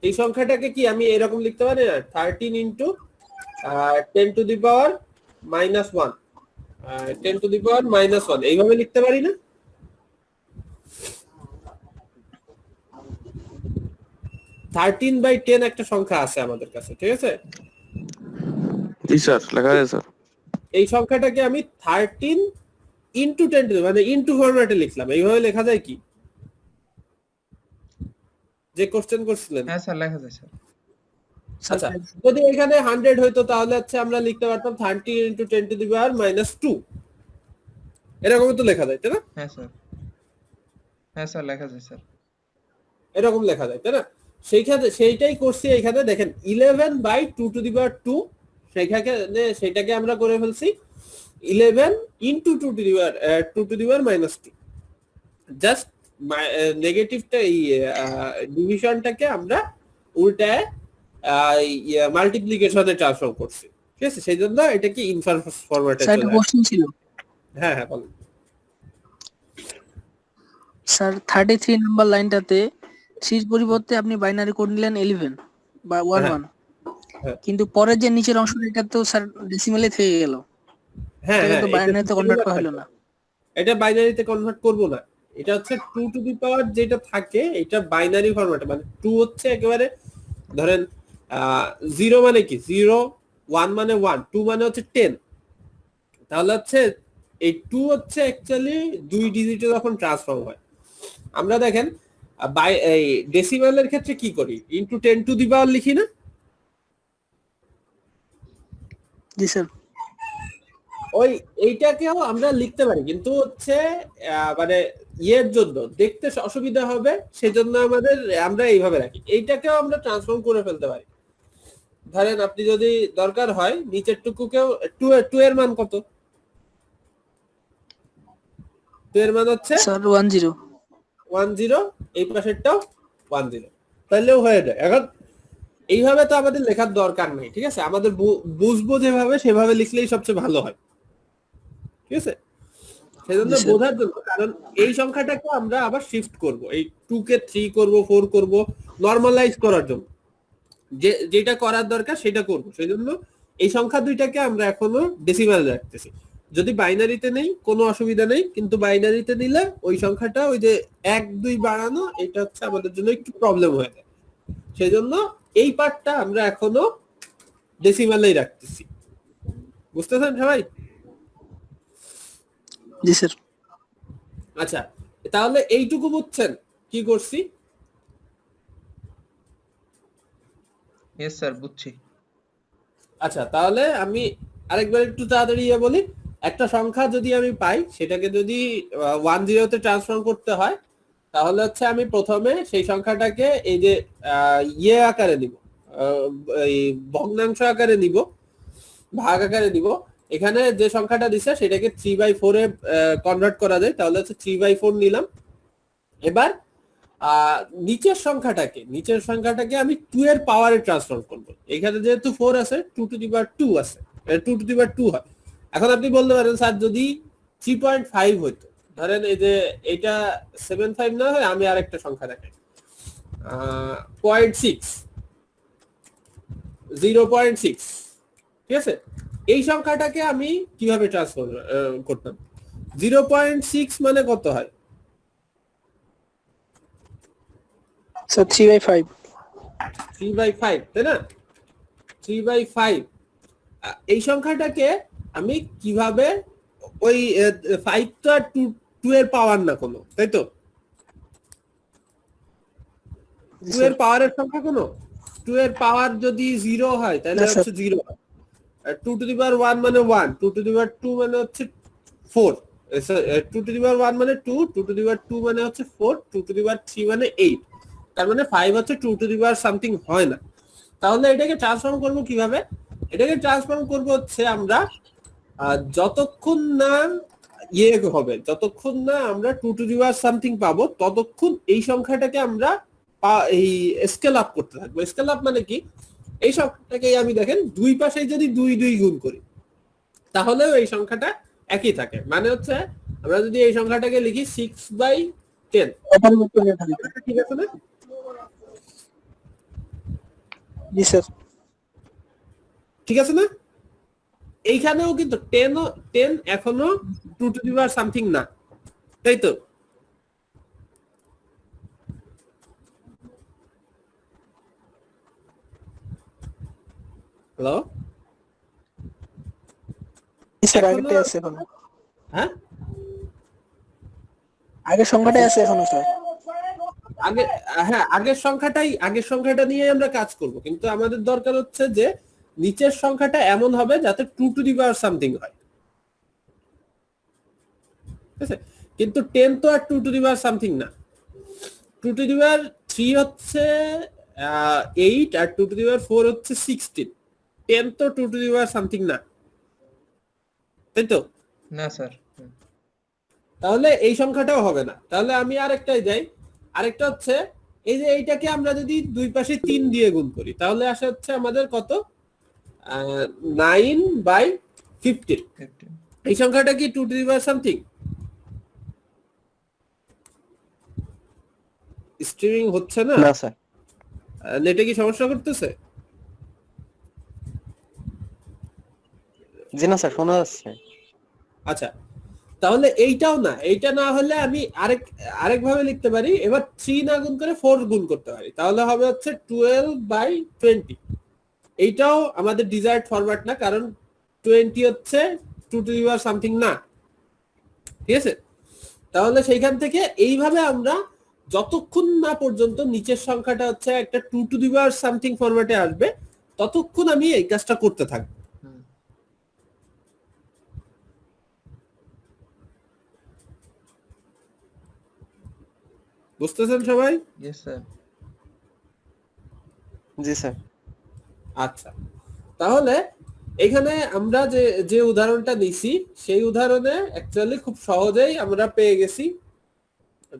এই সংখ্যাটাকে কি আমি এরকম লিখতে পারি না? 13 into 10 to the power -1, 10 to the power -1, এইভাবে লিখতে পারি না? 13/10 একটা সংখ্যা আছে আমাদের কাছে, ঠিক আছে? জি স্যার, লেখা আছে স্যার। এই সংখ্যাটাকে আমি 13 ইন্টু 10 মানে ইন্টু ফরম্যাটে লিখলাম, এইভাবে লেখা যায় কি? যে কোশ্চেন করছিলেন। হ্যাঁ স্যার, লেখা যায় স্যার। আচ্ছা, যদি এখানে 100 হইতো তাহলে হচ্ছে আমরা লিখতে পারতাম 30 ইন্টু 10 টু দি পাওয়ার -2, এরকমই তো লেখা যায়, তাই না? হ্যাঁ স্যার, হ্যাঁ স্যার, লেখা যায় স্যার। এরকম লেখা যায়, তাই না? সেইটাই করছি এখানে। দেখেন 11/2 টু দি পাওয়ার 2, সেটাকে আমরা করে ফেলছি 11 into 2 to the power -2। Just নেগেটিভটা, এই ডিভিশনটাকে আমরা উল্টায় মাল্টিপ্লিকেশনে ট্রান্সফর্ম করছি, ঠিক আছে? সেই জন্য এটাকে ইনফার ফরম্যাটে স্যার চলে একটা আসে। কোশ্চেন ছিল হ্যাঁ হ্যাঁ, বলুন। স্যার। 33 নাম্বার লাইনটাতে 3 এর পরিবর্তে আপনি বাইনারি কোড নিলেন 11 বা 11, হ্যাঁ। কিন্তু পরের যে নিচের অংশটা এটা তো স্যার ডেসিমালে থেকে গেল। হ্যাঁ এটা হ্যাঁ, তো বাইনারিতে কনভার্ট করা হলো না। এটা বাইনারিতে কনভার্ট করব না। এটা হচ্ছে 2 টু দি পাওয়ার যেটা থাকে এটা বাইনারি ফরম্যাটে, মানে 2 হচ্ছে একেবারে ধরেন 0 মানে কি 0, 1 মানে 1, 2 মানে হচ্ছে 10। তাহলে হচ্ছে এই 2 হচ্ছে অ্যাকচুয়ালি 2 ডিজিটে যখন ট্রান্সফর্ম হয়, আমরা দেখেন এই ডেসিমালের ক্ষেত্রে কি করি? ইনটু 10 টু দি পাওয়ার লিখি না? জি স্যার। ওই এইটাকেও আমরা লিখতে পারি, কিন্তু হচ্ছে মানে ইয়ের জন্য দেখতে অসুবিধা হবে, সেজন্য আমরা এইভাবে রাখি। এইটাকেও আমরা ট্রান্সফর্ম করে ফেলতে পারি। ধরেন আপনি যদি দরকার হয় নিচের টুকুকেও টু এর মান কত? টু এর মান হচ্ছে স্যার 10। 10, এই পাশেরটাও 10, তাহলেও হয়ে যায়। এখন এইভাবে তো আমাদের লেখার দরকার নেই, ঠিক আছে? আমাদের বুঝবো যেভাবে সেভাবে লিখলেই সবচেয়ে ভালো হয়, ঠিক আছে? সেজন্য জি, স্যার। বোঝার জন্য, কারণ এই সংখ্যাটাকে আমরা আবার শিফট করব, এই 2 কে 3 করব, 4 করব, নরমালাইজ করার জন্য যেটা করার দরকার সেটা করব। সেজন্য এই সংখ্যা দুইটাকে আমরা এখনো ডেসিমাল রাখতেছি। যদি বাইনারিতে নেই কোনো অসুবিধা নেই, কিন্তু বাইনারিতে নিলে ওই সংখ্যাটা ওই যে 1 2 বাড়ানো, এটা হচ্ছে আমাদের জন্য একটু প্রবলেম হয়ে যায়। সেজন্য এই পার্টটা আমরা এখনো ডেসিমালেই রাখতেছি। বুঝতেছেন সবাই? জি স্যার। আচ্ছা, তাহলে এইটুকু বুঝছেন কি করছি? ইয়েস স্যার, বুঝছি। আচ্ছা, তাহলে আমি আরেকবার একটু তাড়াতাড়ি বলি। একটা সংখ্যা যদি আমি পাই, সেটাকে যদি 10 তে ট্রান্সফর্ম করতে হয়, তাহলে হচ্ছে আমি প্রথমে সেই সংখ্যাটাকে এই যে ইয়ে আকারে নিব, এই ভগ্নাংশ আকারে নিব, ভাগ আকারে নিব। এখানে যে সংখ্যাটা দিছে সেটাকে 3/4 এ কনভার্ট করা যায়, তাহলে হচ্ছে 3/4 নিলাম। এবার নিচের সংখ্যাটাকে আমি 2 এর পাওয়ারে ট্রান্সফর্ম করব। এখানে যেহেতু 4 আছে, 2 টু দি পাওয়ার 2 আছে, 2 টু দি পাওয়ার 2 হয়। এখন আপনি বলতে পারেন স্যার যদি 3.5 হইতো, ধরেন এই যে এটা 7.5 না হয়, আমি আরেকটা সংখ্যা দেখাই, 0.6, 0.6, ঠিক আছে? এই সংখ্যাটাকে আমি কিভাবে ট্রান্সফর্ম করতাম? 0.6 মানে কত হয়? স্যার 3/5। 3/5, তাই না? 3/5 এই সংখ্যাটাকে আমি কিভাবে, ওই 5 তো আর 2 এর পাওয়ার না কোনো, তাই তো? 2 এর পাওয়ারের সংখ্যা কোনো, 2 এর পাওয়ার যদি 0 হয় তাহলে না, স্যার। হচ্ছে 0, আর 2 টু দি পাওয়ার 1 মানে 1, 2 টু দি পাওয়ার 2 মানে হচ্ছে 4, 2 টু দি পাওয়ার 1 মানে 2, 2 টু দি পাওয়ার 2 মানে হচ্ছে 4, 2 টু দি পাওয়ার 3 মানে 8। তার মানে 5 হচ্ছে 2 টু দি পাওয়ার সামথিং হয় না। তাহলে এটাকে ট্রান্সফর্ম করব কিভাবে? এটাকে ট্রান্সফর্ম করব হচ্ছে আমরা যতক্ষণ না ইয়ে হবে, যতক্ষণ না আমরা 2 টু দি পাওয়ার সামথিং পাবো, ততক্ষণ এই সংখ্যাটাকে আমরা এই স্কেল আপ করতে থাকবো। স্কেল আপ মানে কি? এই সংখ্যাটাকে আমি দেখেন দুই পাশে যদি 2 2 গুণ করি, তাহলেও এই সংখ্যাটা একই থাকে। মানে হচ্ছে আমরা যদি এই সংখ্যাটাকে লিখি 6/10, ঠিক আছে না? জি স্যার। ঠিক আছে না? এইখানেও কিন্তু 10 এখনো 2 টু দি পাওয়ার সামথিং না, তাই তো? হ্যালো, জি স্যার, এখনো- আগেরটাই আছে এখনো। হ্যাঁ, আগের সংখ্যাটাই আছে এখনো স্যার। আগের সংখ্যাটা নিয়ে আমরা কাজ করব, কিন্তু আমাদের দরকার হচ্ছে যে নিচের সংখ্যাটা এমন হবে যাতে 2 টু দি পাওয়ার সামথিং হয়, ঠিক আছে? কিন্তু 10 তো আর 2 টু দি পাওয়ার সামথিং না। 2 টু দি পাওয়ার 3 হচ্ছে 8, আর 2 টু দি পাওয়ার 4 হচ্ছে 16। 10 তো 2 টু দি পাওয়ার সামথিং না, তাই তো? না স্যার। তাহলে এই সংখ্যাটাও হবে না। তাহলে আমি আরেকটাই যাই। আরেকটা হচ্ছে এই যে এইটাকে আমরা যদি দুই পাশে 3 দিয়ে গুণ করি, তাহলে আসে হচ্ছে আমাদের কত? 9/15। এই সংখ্যাটা কি 2 to the power something? Streaming হচ্ছে না? না স্যার। নেটে কি সমস্যা করতেছে? জি না স্যার, শোনা যাচ্ছে। আচ্ছা, তাহলে এইটাও না, এইটা না হলে আমি আরেকভাবে লিখতে পারি। এবার 3 না গুণ করে 4 গুণ করতে পারি, তাহলে হবে হচ্ছে 12/20। এইটাও আমাদের ডিজায়ার্ড ফরম্যাট না, কারণ 20 হচ্ছে 2 টু দি পাওয়ার সামথিং না, ঠিক আছে? তাহলে সেইখান থেকে এইভাবে আমরা যতক্ষণ না পর্যন্ত নিচের সংখ্যাটা হচ্ছে একটা 2 টু দি পাওয়ার সামথিং ফরম্যাটে আসবে, ততক্ষণ আমি এই কাজটা করতে থাকবো। বুঝতেছেন সবাই? Yes sir. জি স্যার। আচ্ছা, তাহলে এখানে আমরা যে যে উদাহরণটা নিছি সেই উদাহরণে অ্যাকচুয়ালি খুব সহজেই আমরা পেয়ে গেছি।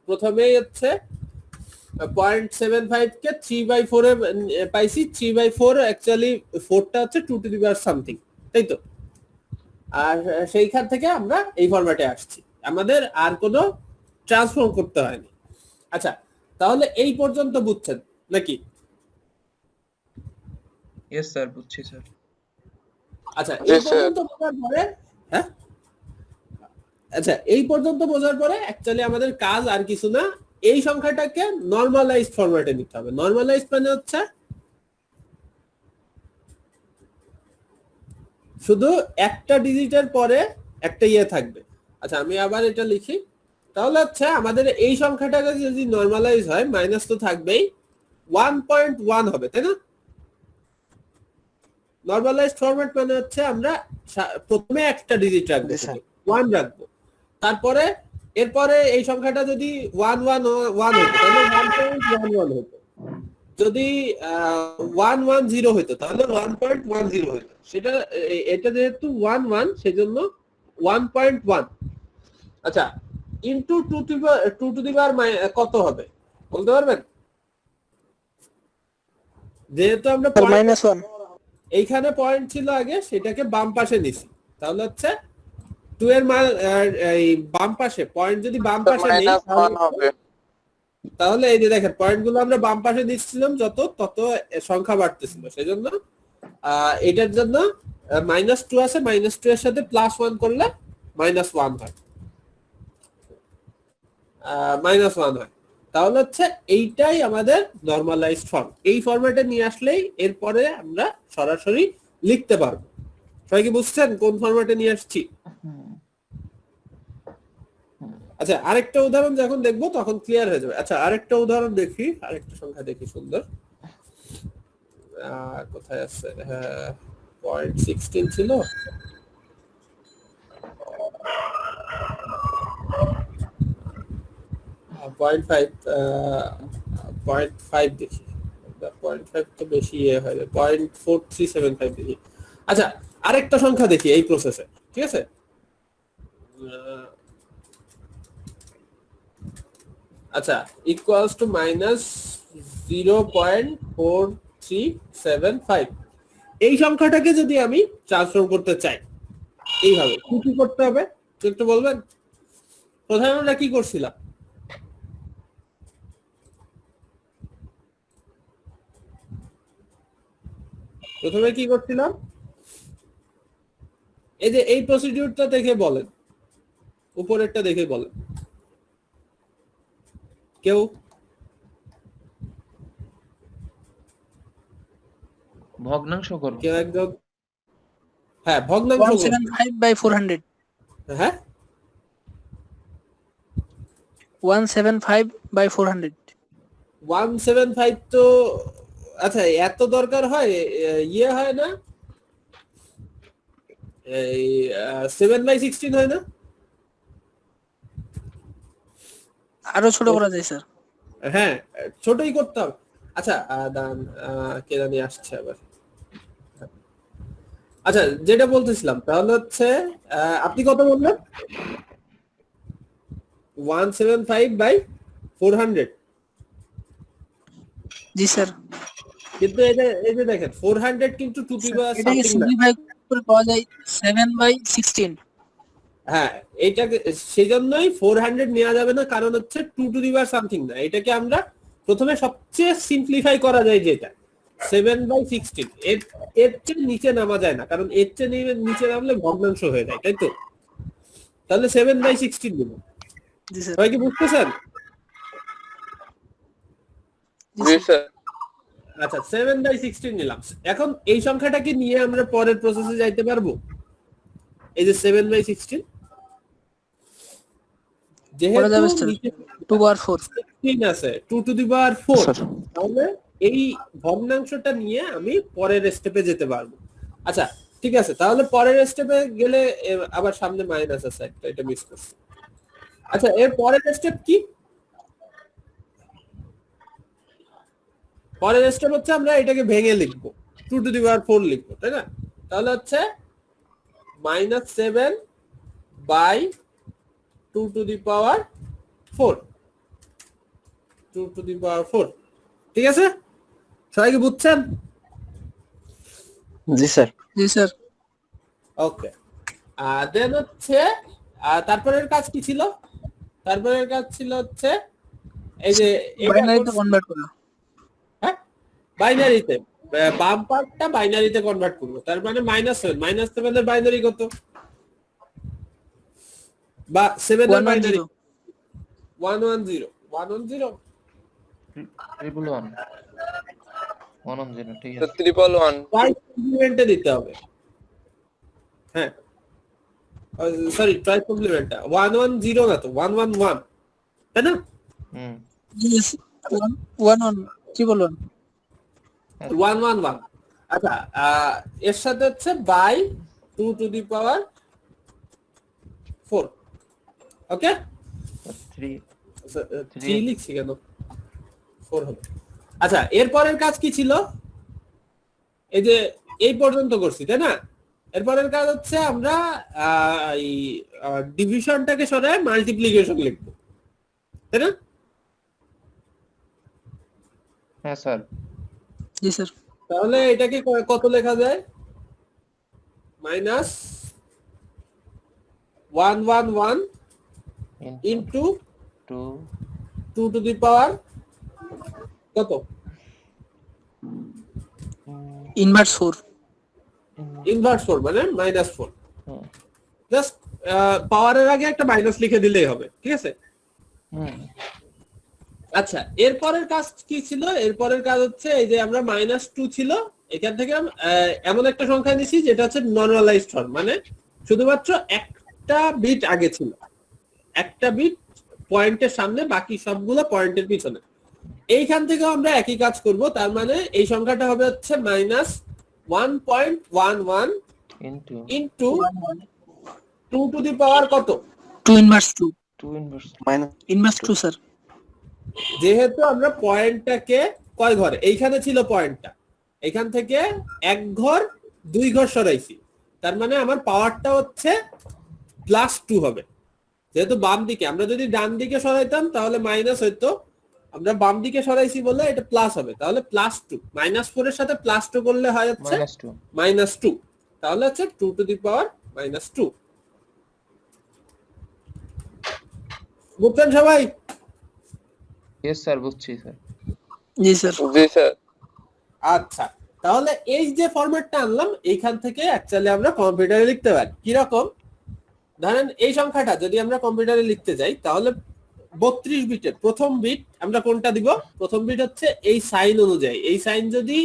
প্রথমেই হচ্ছে 0.75 কে 3/4 এ পাইছি। 3/4 অ্যাকচুয়ালি 4টা হচ্ছে 2 টু দি পাওয়ার সামথিং, তাই তো? আর সেইখান থেকে আমরা এই ফরম্যাটে আসছি, আমাদের আর কোনো ট্রান্সফর্ম করতে হয়নি। আচ্ছা, তাহলে এই পর্যন্ত বুঝছেন নাকি? ইয়েস স্যার, বুঝছি স্যার। আচ্ছা, জি এই স্যার। পর্যন্ত বোঝার পরে হ্যাঁ, আচ্ছা এই পর্যন্ত বোঝার পরে অ্যাকচুয়ালি আমাদের কাজ আর কিছু না, এই সংখ্যাটাকে নরমালাইজড ফরম্যাটে নিতে হবে। নরমালাইজড মানে হচ্ছে শুধু একটা ডিজিটের পরে একটা ইয়ে থাকবে। আচ্ছা, আমি আবার এটা লিখি, তাহলে হচ্ছে আমাদের এই সংখ্যাটাকে যদি নরমালাইজ হয় মাইনাস তো থাকবেই, 1.1 হবে, তাই না? নরমালাইজড ফরম্যাট মানে হচ্ছে আমরা প্রথমে একটা ডিজিট রাখবো, জি স্যার। 1 রাখবো, তারপরে এরপরে এই সংখ্যাটা যদি 111 হতো তাহলে 1.11 হতো, যদি 110 হতো তাহলে 1.10 হতো। সেটা এটা যেহেতু 11 সেজন্য 1.1। আচ্ছা, ইনটু 2 টু দি পাওয়ার কত হবে বলতে পারবেন? যেহেতু আমরা -1 এইখানে পয়েন্ট ছিল আগে, সেটাকে বাম পাশে নিছি, তাহলে হচ্ছে 2 এর মান এই বাম পাশে পয়েন্ট যদি বাম পাশে নেই -1 হবে। তাহলে এই যে দেখেন পয়েন্টগুলো আমরা বাম পাশে নিচ্ছিলাম, যত তত সংখ্যা বাড়তেছিল, সেজন্য এটার জন্য -2 আছে, -2 এর সাথে +1 করলে -1 হয়, -1 হয়। তাহলে হচ্ছে এইটাই আমাদের নরমালাইজড ফর্ম। এই ফরম্যাটে নিয়ে আসলেই এরপরে আমরা সরাসরি লিখতে পারবো। সবাই কি বুঝছেন কোন ফরম্যাটে নিয়ে আসছি? আচ্ছা, আরেকটা উদাহরণ যখন দেখবো তখন ক্লিয়ার হয়ে যাবে। আচ্ছা, আরেকটা উদাহরণ দেখি, আরেকটা সংখ্যা দেখি সুন্দর। কোথায় আছে? 0.16 ছিল, পয়েন্ট ফাইভ দেখি। 0.5 তো বেশি হয়, 0.4375 দেখি। আচ্ছা, আরেকটা সংখ্যা দেখি এই প্রসেসে, ঠিক আছে? আচ্ছা, ইকুয়ালস টু -0.4375। এই সংখ্যাটাকে যদি আমি ট্রান্সফর্ম করতে চাই এইভাবে কি করতে হবে একটু বলবেন? প্রথমে আমরা কি করছিলাম? প্রথমে কি করছিলাম? এই যে এই প্রসিডিউরটা দেখে বলেন, উপরেরটা দেখে বলেন কেউ। ভগ্নাংশ করব। কেউ একদম, হ্যাঁ ভগ্নাংশ করব। 175/400 হ্যাঁ 175/400 175 তো আচ্ছা এত দরকার হয়? ইয়ে হয় না, এই 7/16 হয় না? আরো ছোট করা যায় স্যার। হ্যাঁ, ছোটই করতে হবে। আচ্ছা, কে জানি আসছে আবার। আচ্ছা, যেটা বলতেছিলাম তাহলে হচ্ছে আপনি কত বললেন? 175/400। জি স্যার। কিন্তু এই যে দেখেন 400 কিন্তু 2 টু দি পাওয়ার এটাকে সামথিং না। সিম্পলিফাই করে পাওয়া যায় 7/16। হ্যাঁ, এইটাকে সেই জন্যই 400 নেওয়া যাবে না, কারণ হচ্ছে 2 টু দি পাওয়ার সামথিং না। এটাকে আমরা প্রথমে সবচেয়ে সিম্পলিফাই করা যায় যেটা 7/16, এর চেয়ে নিচে নামা যায় না, কারণ এর চেয়ে নিচে নামলে ভগ্নাংশ হয়ে যায়, তাই তো? তাহলে 7/16 দিব। জি স্যার। সবাই কি বুঝতেছেন? জি স্যার। আচ্ছা, 7/16 নিলাম। এখন এই সংখ্যাটাকে নিয়ে আমরা পরের প্রসেসে যাইতে পারবো। এই যে 7/16 করা যাবে যেহেতু স্যার। নিচে 2/4 16 আছে, 2 টু দি পাওয়ার 4, স্যার তাহলে এই ভগ্নাংশটা নিয়ে আমি পরের স্টেপে যেতে পারবো। আচ্ছা, ঠিক আছে, তাহলে পরের স্টেপে গেলে আবার সামনে মাইনাস আছে একটা, এটা মিস করছি। আচ্ছা, এর পরের স্টেপ কি? পরের স্টেপ হচ্ছে আমরা এটাকে ভেঙে লিখবো, 2 টু দি পাওয়ার 4 লিখবো, তাই না? তাহলে হচ্ছে -7 by 2 to the power 4, 2 to the power 4। ঠিক আছে, সবাই কি বুঝছেন? জি স্যার। জি স্যার। ওকে, দেন হচ্ছে তারপরের কাজ কি ছিল? তারপরের কাজ ছিল হচ্ছে এই যে বাইনারিতে কনভার্ট করা। হ্যাঁ, বাইনারিতে বাম পার্টটা বাইনারিতে কনভার্ট করব। তার মানে -7, -7 এর বাইনারি কত? বা 7 এর বাইনারি 110, 110 111 110 ঠিক তো আছে 111 ট্রাইস কমপ্লিমেন্টে দিতে হবে। হ্যাঁ, সরি, ট্রাইস কমপ্লিমেন্টটা 110 না তো 111, তাই না? হুম Yes, 1 1 111। আচ্ছা, এর সাথে হচ্ছে বাই 2 টু দি পাওয়ার 4। ওকে, 3 3 লিখছি কেন, 4 হবে। আচ্ছা, এরপরের কাজ কি ছিল? এই যে এই পর্যন্ত করছি, তাই না? এরপরের কাজ হচ্ছে আমরা এই ডিভিশনটাকে সরায় মাল্টিপ্লিকেশন লিখবো, তাই না? হ্যাঁ স্যার জি স্যার। তাহলে এটাকে কত লেখা যায়? -111 ইনটু 2 2 টু দি পাওয়ার কত? ইনভার্স 4। ইনভার্স 4 মানে -4। হুম জাস্ট পাওয়ারের আগে একটা মাইনাস লিখে দিলেই হবে, ঠিক আছে? হুম আচ্ছা, এরপরের কাজ কি ছিল? এরপরের কাজ হচ্ছে এই যে আমরা -2 ছিল, এখান থেকে এমন একটা সংখ্যা নিছি যেটা হচ্ছে নরমালাইজড ফর্ম, মানে শুধুমাত্র একটা বিট আগে ছিল, একটা বিট পয়েন্টের সামনে, বাকি সবগুলো পয়েন্টের পিছনে। এইখান থেকে আমরা একই কাজ করব। তার মানে এই সংখ্যাটা হবে হচ্ছে -1.11 ইনটু ইনটু 2 টু দি পাওয়ার কত? 2 ইনভার্স 2। 2 inverse inverse 2 sir. যেহেতু আমরা পয়েন্টটাকে কয় ঘরে, এইখানে ছিল পয়েন্টটা, এখান থেকে এক ঘর 2 ঘর সরাইছি, তার মানে আমার পাওয়ারটা হচ্ছে +2 হবে। যেহেতু বাম দিকে, আমরা যদি ডান দিকে সরাইতাম তাহলে মাইনাস হইতো, আমরা বাম দিকে সরাইছি বলে এটা প্লাস হবে, তাহলে +2 -4 এর সাথে +2 করলে হয় হচ্ছে -2 -2, তাহলে হচ্ছে 2 টু দি পাওয়ার -2। বুঝছেন সবাই? ইয়েস স্যার বুঝছি স্যার জি স্যার। জি স্যার আচ্ছা, তাহলে এই যে ফরম্যাটটা আনলাম, এইখান থেকে অ্যাকচুয়ালি আমরা কম্পিউটারে লিখতে পারি। কি রকম? ধরেন এই সংখ্যাটা যদি আমরা কম্পিউটারে লিখতে যাই, তাহলে 32 বিটের প্রথম বিট আমরা কোনটা দিব? প্রথম বিট হচ্ছে এই সাইন অনুযায়ী, এই সাইন যদি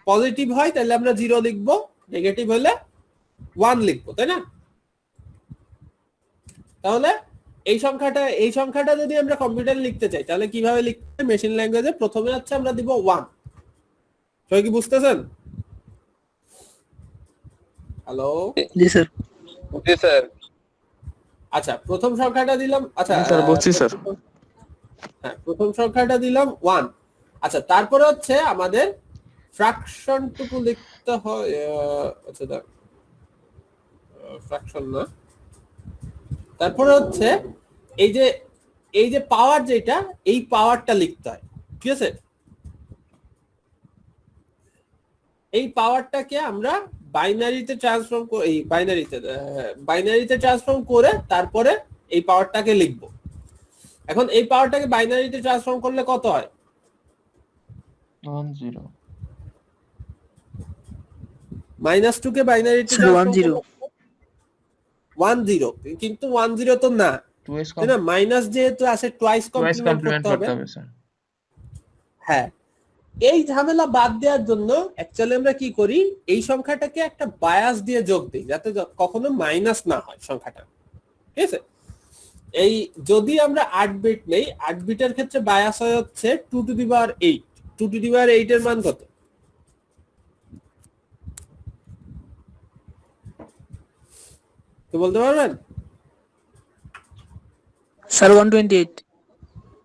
পজিটিভ হয় তাহলে আমরা 0 লিখবো, নেগেটিভ হলে 1 লিখবো, তাই না? তাহলে এই সংখ্যাটা যদি আমরা কম্পিউটারে লিখতে চাই তাহলে কিভাবে লিখতে? মেশিন ল্যাঙ্গুয়েজে প্রথমে হচ্ছে আমরা দিব 1। সবাই কি বুঝতেছেন? হ্যালো, জি স্যার। জি স্যার আচ্ছা, প্রথম সংখ্যাটা দিলাম। আচ্ছা জি স্যার, বুঝছি স্যার। হ্যাঁ, প্রথম সংখ্যাটা দিলাম 1। আচ্ছা, তারপরে হচ্ছে আমাদের ফ্র্যাকশনটুকু লিখতে হয়। আচ্ছা, ফ্র্যাকশন না, তারপরে হচ্ছে এই যে পাওয়ার, যেটা এই পাওয়ারটা লিখতে হয়, ঠিক আছে? এই পাওয়ারটাকে আমরা বাইনারিতে ট্রান্সফর্ম করে, এই বাইনারিতে ট্রান্সফর্ম করে তারপরে এই পাওয়ারটাকে লিখব। এখন এই পাওয়ারটাকে বাইনারিতে ট্রান্সফর্ম করলে কত হয়? 10 -2 কে বাইনারিতে 10, কিন্তু 10 তো না, 2s তাই না? মাইনাস যেহেতু আছে, টুয়াইস কমপ্লিমেন্ট করতে হবে। স্যার হ্যাঁ, এই ঝামেলা বাদ দেওয়ার জন্য অ্যাকচুয়ালি আমরা কি করি? এই সংখ্যাটাকে একটা বায়াস দিয়ে যোগ দিই, যাতে কখনো মাইনাস না হয় সংখ্যাটা, ঠিক আছে? এই যদি আমরা 8 বিট নেই, 8 বিটের ক্ষেত্রে বায়াস হয় হচ্ছে 2 to the power 8। 2 to the পাওয়ার 8 এর মান কত? তো বলতে পারবেন? স্যার 128।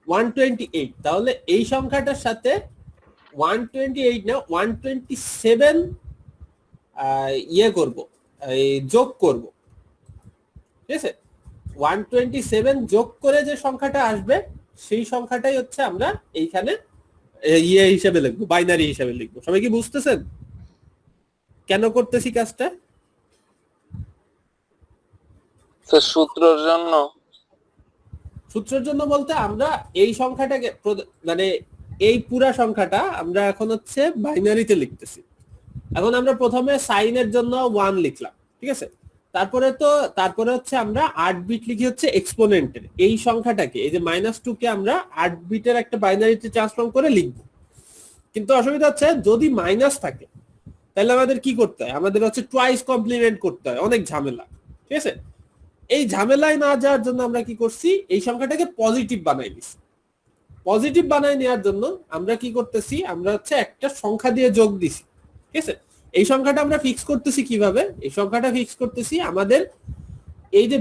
128। তাহলে এই সংখ্যাটার সাথে 128 না 127 ইয়ে করব, এই যোগ করব, ঠিক আছে? 127 যোগ করে যে সংখ্যাটা আসবে সেই সংখ্যাটাই হচ্ছে আমরা এইখানে ইয়ে হিসেবে লিখবো, বাইনারি হিসেবে লিখবো। সবাই কি বুঝতেছেন কেন করতেছি কাজটা? স্যার সূত্রের জন্য। সূত্রের জন্য বলতে আমরা এই সংখ্যাটাকে মানে এই পুরা সংখ্যাটা আমরা এখন হচ্ছে বাইনারিতে লিখতেছি। এখন আমরা প্রথমে সাইনের জন্য 1 লিখলাম, ঠিক আছে? তারপরে হচ্ছে আমরা 8 বিট লিখি হচ্ছে এক্সপোনেন্টের এই সংখ্যাটাকে, এই যে -2 কে আমরা 8 বিটের একটা বাইনারিতে ট্রান্সফর্ম করে লিখব। কিন্তু অসুবিধা হচ্ছে যদি মাইনাস থাকে তাহলে আমাদের কি করতে হয়, আমাদের হচ্ছে টুয়াইস কমপ্লিমেন্ট করতে হয়, অনেক ঝামেলা, ঠিক আছে? এই ঝামেলায় না যাওয়ার জন্য আমরা কি করছি, এই সংখ্যাটাকে পজিটিভ বানাই দিছি। পজিটিভ বানাই নেওয়ার জন্য আমরা কি করতেছি, আমরা হচ্ছে একটা সংখ্যা দিয়ে যোগ দিছি, ঠিক আছে? এই সংখ্যাটা আমরা ফিক্স করতেছি কিভাবে, এই সংখ্যাটা ফিক্স করতেছি আমাদের এই যে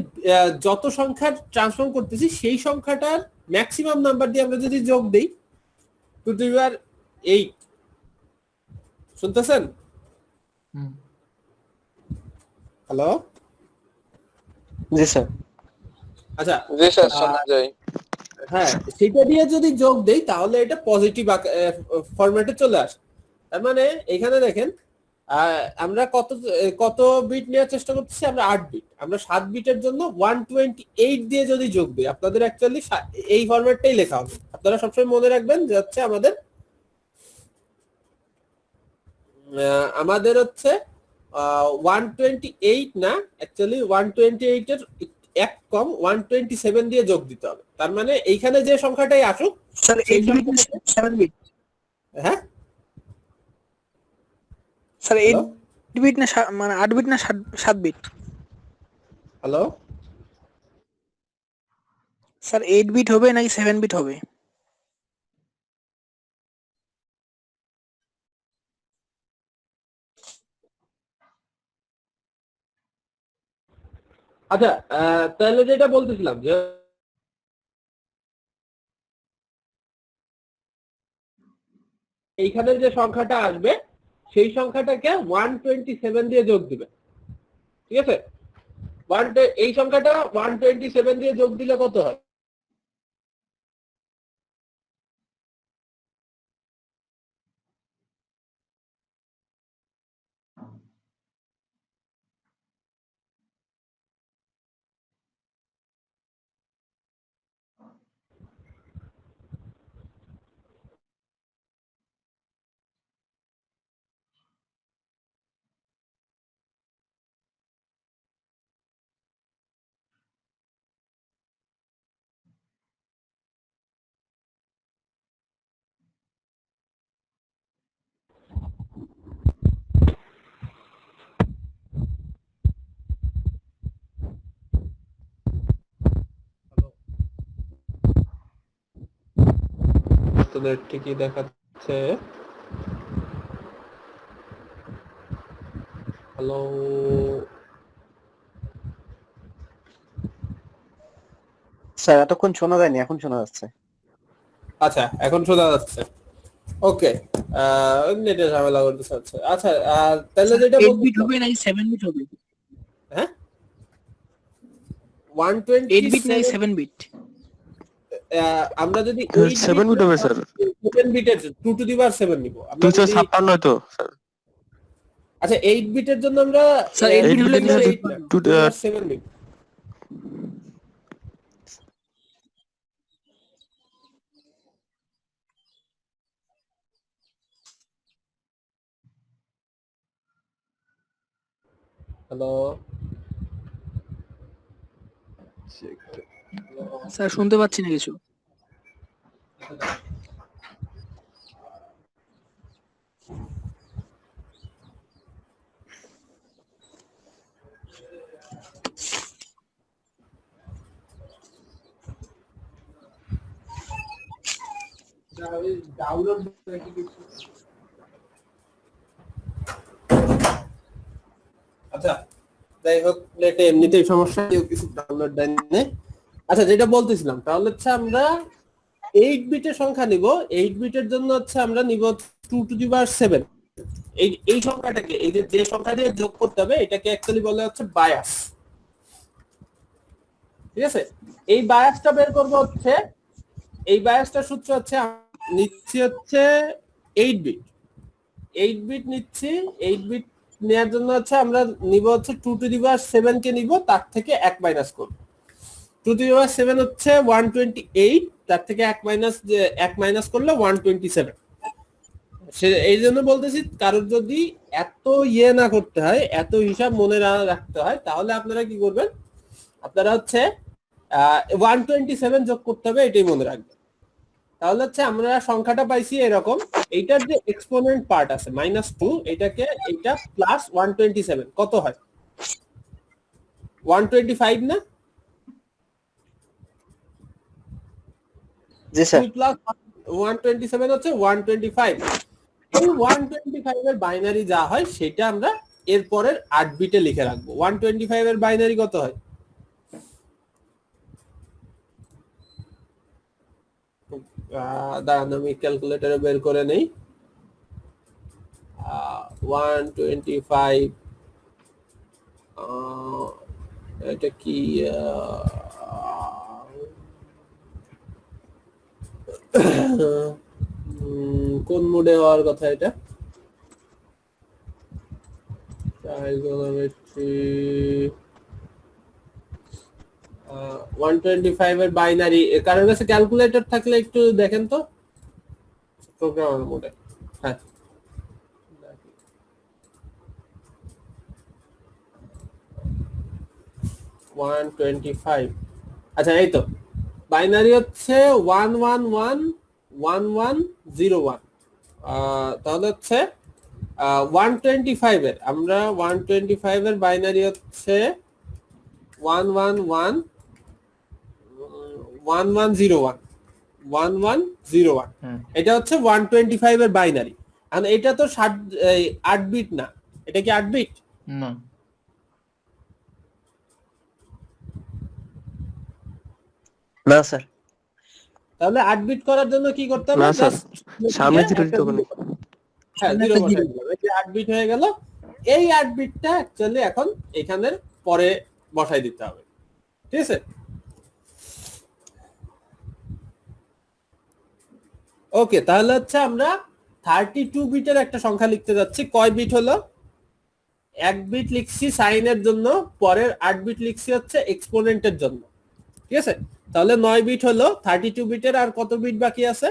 যত সংখ্যা ট্রান্সফর্ম করতেছি সেই সংখ্যাটার ম্যাক্সিমাম নাম্বার দিয়ে আমরা যদি যোগ দেই 2^8, শুনতেছেন? হ্যালো, জি স্যার। আচ্ছা, জি স্যার শোনা যায়। হ্যাঁ, সেটা দিয়ে যদি যোগ দেই তাহলে এটা পজিটিভ ফরম্যাটে চলে আসে। তার মানে এখানে দেখেন আমরা কত বিট নেওয়ার চেষ্টা করতেছি, আমরা 8 বিট। আমরা 7 বিটের জন্য 128 দিয়ে যদি যোগ দিই, আপনাদের অ্যাকচুয়ালি এই ফরম্যাটটাই লেখা হবে। আপনারা সবসময় মনে রাখবেন যে হচ্ছে আমাদের হচ্ছে 128 না, অ্যাকচুয়ালি 128 এর এক কম 127 দিয়ে যোগ দিতে হবে। তার মানে এইখানে যে সংখ্যাটাই আসুক স্যার 8 বিট না 7 বিট? হ্যাঁ স্যার 8 বিট না মানে 8 বিট না 7 বিট? হ্যালো স্যার 8 বিট হবে নাকি 7 বিট হবে? আচ্ছা, তাহলে যেটা বলতেছিলাম যে এইখানে যে সংখ্যাটা আসবে সেই সংখ্যাটাকে 127 দিয়ে যোগ দিবে, ঠিক আছে? এই সংখ্যাটা 127 দিয়ে যোগ দিলে কত হয়? তোদের ঠিকই দেখাচ্ছে। হ্যালো, স্যার এতক্ষণ শোনা যায়নি, এখন শোনা যাচ্ছে। আচ্ছা এখন শোনা যাচ্ছে। ওকে, নেটে ঝামেলা করতেছে। আচ্ছা, তাহলে যেটা 8 বিট হবে নাকি 7 বিট হবে? হ্যাঁ 8 বিট নাকি 7 বিট? আমরা যদি 7 বিট হবে স্যার। 7 বিটের 2 টু দি পাওয়ার 7 নিব আমরা। 256 তো স্যার। আচ্ছা 8 বিটের জন্য আমরা স্যার 8 বিট হলে 7 নিব। হ্যালো স্যার শুনতে পাচ্ছি না কিছু। ডাউনলোড আচ্ছা যাই হোক, নেটে এমনিতেই সমস্যা, কেউ কিছু ডাউনলোড দেয়নি। আচ্ছা যেটা বলতেছিলাম তাহলে হচ্ছে আমরা 8 বিটের সংখ্যা নিব, 8 বিটের জন্য হচ্ছে আমরা নিব 2 টু দি পাওয়ার 7। এই সংখ্যাটাকে, এই যে সংখ্যা দিয়ে যোগ করতে হবে, এটাকে অ্যাকচুয়ালি বলা হচ্ছে বায়াস। ঠিক আছে, এই বায়াসটা বের করব হচ্ছে, এই বায়াসটার সূত্র হচ্ছে নিচ্ছি হচ্ছে 8 বিট। 8 বিট নিচ্ছি, 8 বিট নেওয়ার জন্য হচ্ছে আমরা নিব হচ্ছে 2 টু দি পাওয়ার 7 কে নিব, তার থেকে 1 মাইনাস করব। 2 টু দি পাওয়ার 7 হচ্ছে 128, তার থেকে 1 মাইনাস করলে 127। এই জন্য বলতেছি, কারোর যদি এত না করতে হয়, এত হিসাব মনে রাখতে হয়, তাহলে আপনারা কি করবেন, আপনারা হচ্ছে 127 যোগ করতে হবে, এটাই মনে রাখবেন। তাহলে হচ্ছে আমরা সংখ্যাটা পাইছি এরকম, এইটার যে এক্সপোনেন্ট পার্ট আছে -2, এইটা প্লাস 127 কত হয়? 125 না? জি স্যার। 2 প্লাস 127 হচ্ছে 125। এই 125 এর বাইনারি যা হয় সেটা আমরা এর পরের 8 বিটে লিখে রাখবো। 125 এর বাইনারি কত হয়? দাঁড়ান আমি ক্যালকুলেটরে বের করে নেই। 125 এটা কি কোন মোডে হওয়ার কথা এটা? ট্রাইগোনোমেট্রি 125 এর বাইনারি, কারোর কাছে ক্যালকুলেটর থাকলে একটু দেখেন তো প্রোগ্রামার মোডে। হ্যাঁ, 125, আচ্ছা এই তো বাইনারি হচ্ছে 1111101। তাহলে হচ্ছে 125 এর, আমরা 125 এর বাইনারি হচ্ছে 1101 এটা হচ্ছে 125 এর বাইনারি। আর এটা তো 8 বিট না, এটা কি 8 বিট? না, না স্যার। তাহলে 8 বিট করার জন্য কি করতে হবে? না স্যার, Just সামনে জিরো দিতে হবে না। হ্যাঁ, জিরো বসাই দিলাম। এই যে 8 বিট হয়ে গেল, এই 8 বিটটা অ্যাকচুয়ালি এখন এখানের পরে বসাই দিতে হবে। ঠিক আছে, ওকে। তাহলে হচ্ছে আমরা 32 বিটের একটা সংখ্যা লিখতে যাচ্ছি। কয় বিট হলো? 1 বিট লিখছি সাইনের জন্য, পরের 8 বিট লিখছি হচ্ছে এক্সপোনেন্টের জন্য। ঠিক আছে, তাহলে 9 বিট হলো। 32 বিটের আর কত বিট বাকি আছে?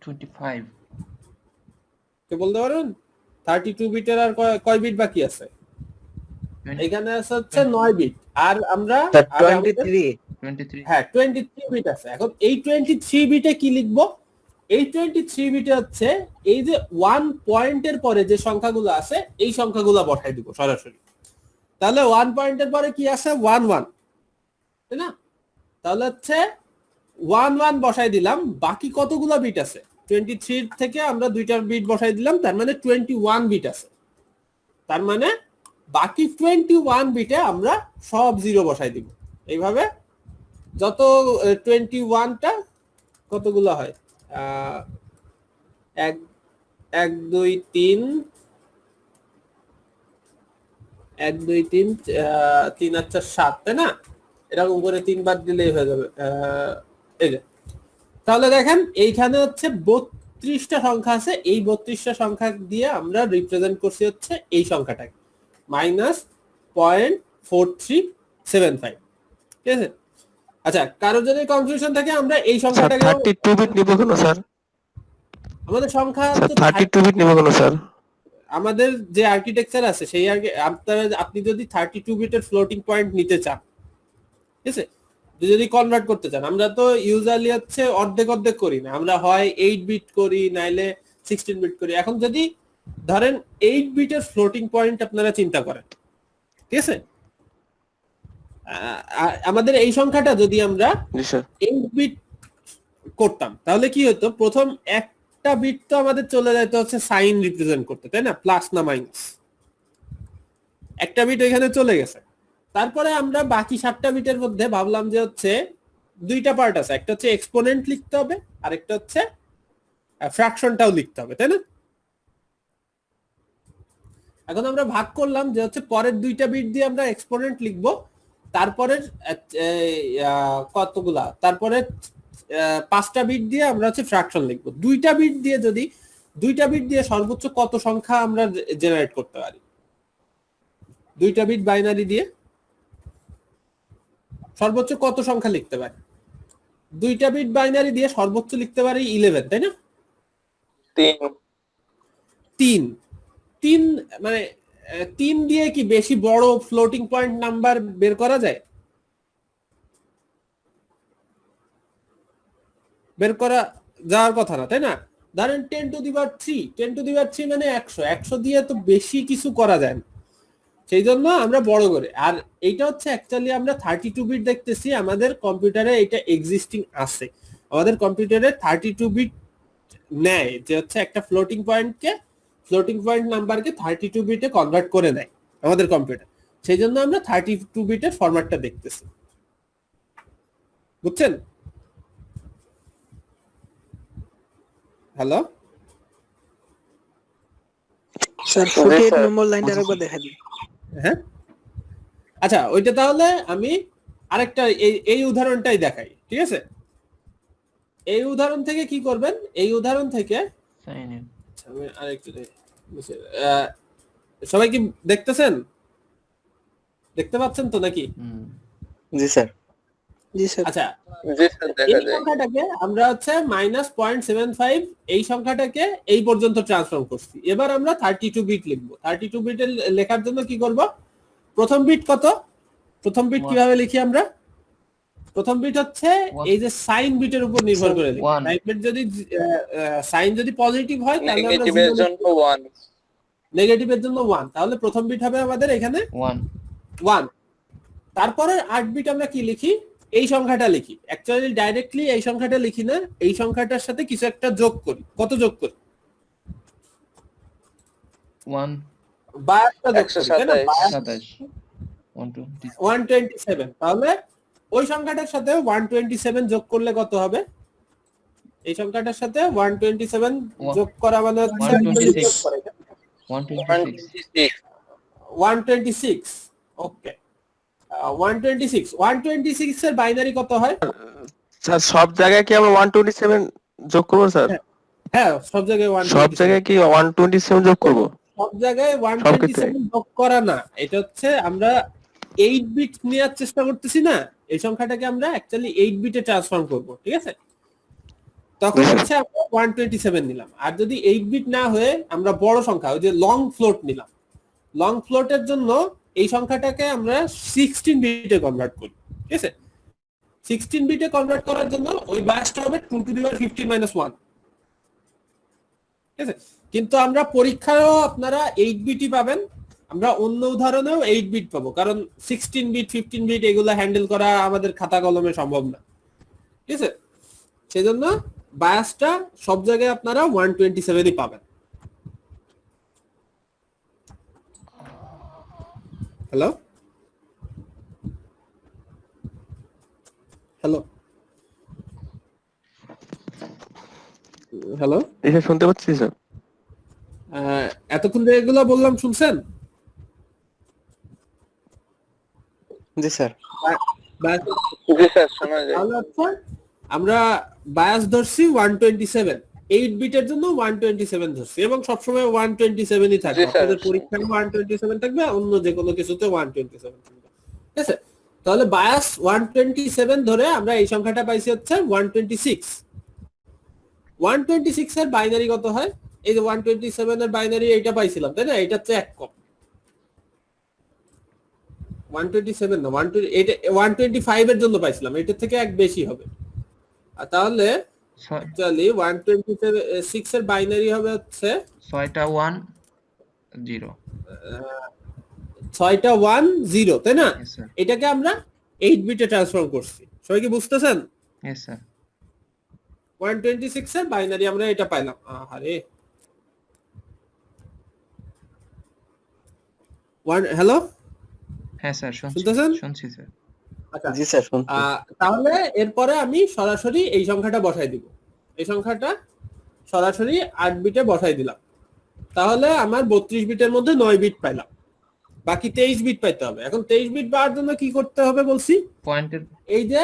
25। কে বলতে পারবেন? 32 বিটের আর কয় বিট বাকি আছে? এখানে আছে হচ্ছে 9 বিট, আর আমরা স্যার 23। 23। হ্যাঁ 23 বিট আছে। এখন এই 23 বিটে কি লিখবো? এই 23 বিটে হচ্ছে এই যে 1 পয়েন্টের পরে যে সংখ্যাগুলো আছে, এই সংখ্যাগুলো বসাই দিব সরাসরি। তাহলে 1 পয়েন্টের পরে কি আছে? 11, তাই না? তাহলে হচ্ছে 11 বসাই দিলাম। বাকি কতগুলো বিট আছে? 23 থেকে আমরা দুইটার বিট বসাই দিলাম, তার মানে 21 বিট আছে। তার মানে বাকি 21 বিটে আমরা সব জিরো বসাই দিব। এইভাবে যত 21টা কতগুলো হয়? 1 2 3 1 2 3 3 আর 4 7, তাই না? এরকম করে 3 বার দিলেই হয়ে যাবে। এই যে, তাহলে দেখেন এইখানে হচ্ছে 32টা সংখ্যা আছে। এই 32টা সংখ্যা দিয়ে আমরা রিপ্রেজেন্ট করছি হচ্ছে এই সংখ্যাটাকে -0.4375। ঠিক আছে, আচ্ছা কারো যদি কনফিউশন থাকে আমরা এই স্যার সংখ্যাটাকে 32 বিট নিব কেন স্যার? আমাদের সংখ্যা স্যার তো 32 বিট নিব কেন স্যার? আমাদের যে আর্কিটেকচার আছে সেই আপনি যদি 32 বিটের ফ্লোটিং পয়েন্ট নিতে চান, ঠিক আছে, যদি কনভার্ট করতে চান, আমরা তো ইউজুয়ালি হচ্ছে অর্ধেক অর্ধেক করি না, আমরা হয় 8 বিট করি নাইলে 16 বিট করি। এখন যদি ধরেন 8 বিটের ফ্লোটিং পয়েন্ট আপনারা চিন্তা করেন, ঠিক আছে, আমাদের এই সংখ্যাটা যদি আমরা জি স্যার। 8 বিট করতাম তাহলে কি হতো? প্রথম একটা বিট তো আমাদের চলে যেত হচ্ছে সাইন রিপ্রেজেন্ট করতে, তাই না? প্লাস না মাইনাস, একটা বিট এখানে চলে গেছে। তারপরে আমরা বাকি 7টা বিটের মধ্যে ভাবলাম যে হচ্ছে দুইটা পার্ট আছে, একটা হচ্ছে এক্সপোনেন্ট লিখতে হবে আর একটা হচ্ছে ফ্র্যাকশনটাও লিখতে হবে, তাই না? এখন আমরা ভাগ করলাম যে হচ্ছে পরের দুইটা বিট দিয়ে আমরা এক্সপোনেন্ট লিখবো, তারপরের কতগুলা, তারপরে 5টা বিট দিয়ে আমরা হচ্ছে ফ্র্যাকশন লিখবো। দুইটা বিট দিয়ে সর্বোচ্চ কত সংখ্যা আমরা জেনারেট করতে পারি? দুইটা বিট বাইনারি দিয়ে সর্বোচ্চ কত সংখ্যা লিখতে পারি? দুইটা বিট বাইনারি দিয়ে সর্বোচ্চ লিখতে পারি 11, তাই না? 3 মানে 3 দিয়ে কি বেশি বড় ফ্লোটিং পয়েন্ট নাম্বার বের করা যায়? বের করা যাওয়ার কথা না, তাই না? ধরেন 10 to the power 3, 10 to the পাওয়ার 3 মানে 100 দিয়ে তো বেশি কিছু করা যায় না, সেই জন্য আমরা বড় করে। আর এইটা হচ্ছে অ্যাকচুয়ালি আমরা 32 বিট দেখতেছি, আমাদের কম্পিউটারে এটা এক্সিস্টিং আছে। আমাদের কম্পিউটারে 32 বিট নেয় যে হচ্ছে একটা ফ্লোটিং পয়েন্ট নাম্বারকে 32 বিটে কনভার্ট করে নেয় আমাদের কম্পিউটার, সেই জন্য আমরা 32 বিটের ফরম্যাটটা দেখতেছি। বুঝছেন? হ্যালো স্যার 48 নম্বর লাইনটা আরেকবার দেখা দিন। হ্যাঁ, আচ্ছা, ওইটা তাহলে আমি আরেকটা এই উদাহরণটাই দেখাই, ঠিক আছে? এই উদাহরণ থেকে কি করবেন, এই উদাহরণ থেকে সাইন ইন। আমি আরেকটু সবাই কি দেখতেছেন, দেখতে পাচ্ছেন তো নাকি? জি স্যার। জি স্যার। আচ্ছা, জি স্যার, দেখা এই যায়। সংখ্যাটাকে আমরা হচ্ছে -0.75 এই সংখ্যাটাকে এই পর্যন্ত ট্রান্সফর্ম করছি। এবার আমরা 32 বিট লিখবো। 32 বিট লেখার জন্য কি করব? প্রথম বিট কত? প্রথম বিট কিভাবে লিখি আমরা? প্রথম বিট হচ্ছে এই যে সাইন বিটের উপর নির্ভর করে লিখি। সাইন বিট যদি সাইন যদি পজিটিভ হয় তাহলে আমরা নেগেটিভের জন্য 1, নেগেটিভের জন্য 1, তাহলে প্রথম বিট হবে আমাদের এখানে 1। তারপরে 8 বিট আমরা কি লিখি? এই সংখ্যাটা লিখি। অ্যাকচুয়ালি ডাইরেক্টলি এই সংখ্যাটা লিখি না, এই সংখ্যাটার সাথে কিছু একটা যোগ করি। কত যোগ করি? 22টা যোগ করি, তাই না? 127। তাহলে ওই সংখ্যাটার সাথে 127 যোগ করলে কত হবে? এই সংখ্যাটার সাথে 127 যোগ করা মানে হচ্ছে 126। ওকে, 126 এর বাইনারি কত হয়? স্যার সব জায়গায় কি আমরা 127 যোগ করব স্যার? হ্যাঁ, সব জায়গায় সব জায়গায় কি 127 যোগ করব? সব জায়গায় 127 যোগ করা না, এটা হচ্ছে আমরা 8 বিট নেওয়ার চেষ্টা করতেছি না, এই সংখ্যাটাকে আমরা অ্যাকচুয়ালি 8 বিটে ট্রান্সফর্ম করব, ঠিক আছে? তখন হচ্ছে আমরা 127 নিলাম। আর যদি 8 বিট না হয়ে আমরা বড় সংখ্যা, ওই যে লং ফ্লোট নিলাম, লং ফ্লোটের জন্য এই সংখ্যাটাকে আমরা 16 বিটে কনভার্ট করি, ঠিক আছে? 16 বিটে কনভার্ট করার জন্য ওই বাসটা হবে 2 টু দি পাওয়ার 15 - 1, ঠিক আছে? কিন্তু আমরা পরীক্ষায়ও আপনারা 8 বিটই পাবেন, আমরা অন্য উদাহরণেও 8 বিট পাবো, কারণ 16 বিট 15 বিট এগুলো হ্যান্ডেল করা আমাদের খাতা কলমে সম্ভব না, ঠিক আছে? সেজন্য বায়াসটা সব জায়গায় আপনারা 127ই পাবেন। হ্যালো হ্যালো হ্যালো এটা শুনতে পাচ্ছি স্যার। এতক্ষণ যে এগুলো বললাম শুনছেন? জি স্যার। জি স্যার, শোনা যায়। তাহলে হচ্ছে আমরা বায়াস ধরছি 127, 8 বিটের জন্য 127 ধরছি, এবং সবসময় 127ই থাকবে। জি স্যার। আপনাদের পরীক্ষায় 127 থাকবে, অন্য যে কোনো কিছুতে 127 থাকবে, ঠিক আছে? তাহলে বায়াস 127 ধরে আমরা এই সংখ্যাটা পাইছি হচ্ছে 126। 126 এর বাইনারি কত হয়? এই যে 127 এর বাইনারি এইটা পাইছিলাম, তাই না? এটা হচ্ছে এক কম। 127 না, 125 এর জন্য পাইছিলাম, এটার থেকে এক বেশি হবে। আর তাহলে অ্যাকচুয়ালি 126 এর বাইনারি হবে হচ্ছে 6টা 1 0। 6টা 1 0, তাই না? Yes sir. এটাকে আমরা 8 বিটে ট্রান্সফর্ম করছি। সবাই কি বুঝতেছেন? Yes sir. 126 এর বাইনারি আমরা এটা পাইলাম। আরে হ্যালো, হ্যাঁ স্যার শুনছি শুনতেছেন? শুনছি স্যার। আচ্ছা জি স্যার শুনছি। তাহলে এরপরে আমি সরাসরি এই সংখ্যাটা বসাই দিব। এই সংখ্যাটা সরাসরি 8 বিটে বসাই দিলাম। তাহলে আমার 32 বিটের মধ্যে 9 বিট পাইলাম, বাকি 23 বিট পাইতে হবে। এখন 23 বিট পাওয়ার জন্য কি করতে হবে বলছি? পয়েন্টের এই যে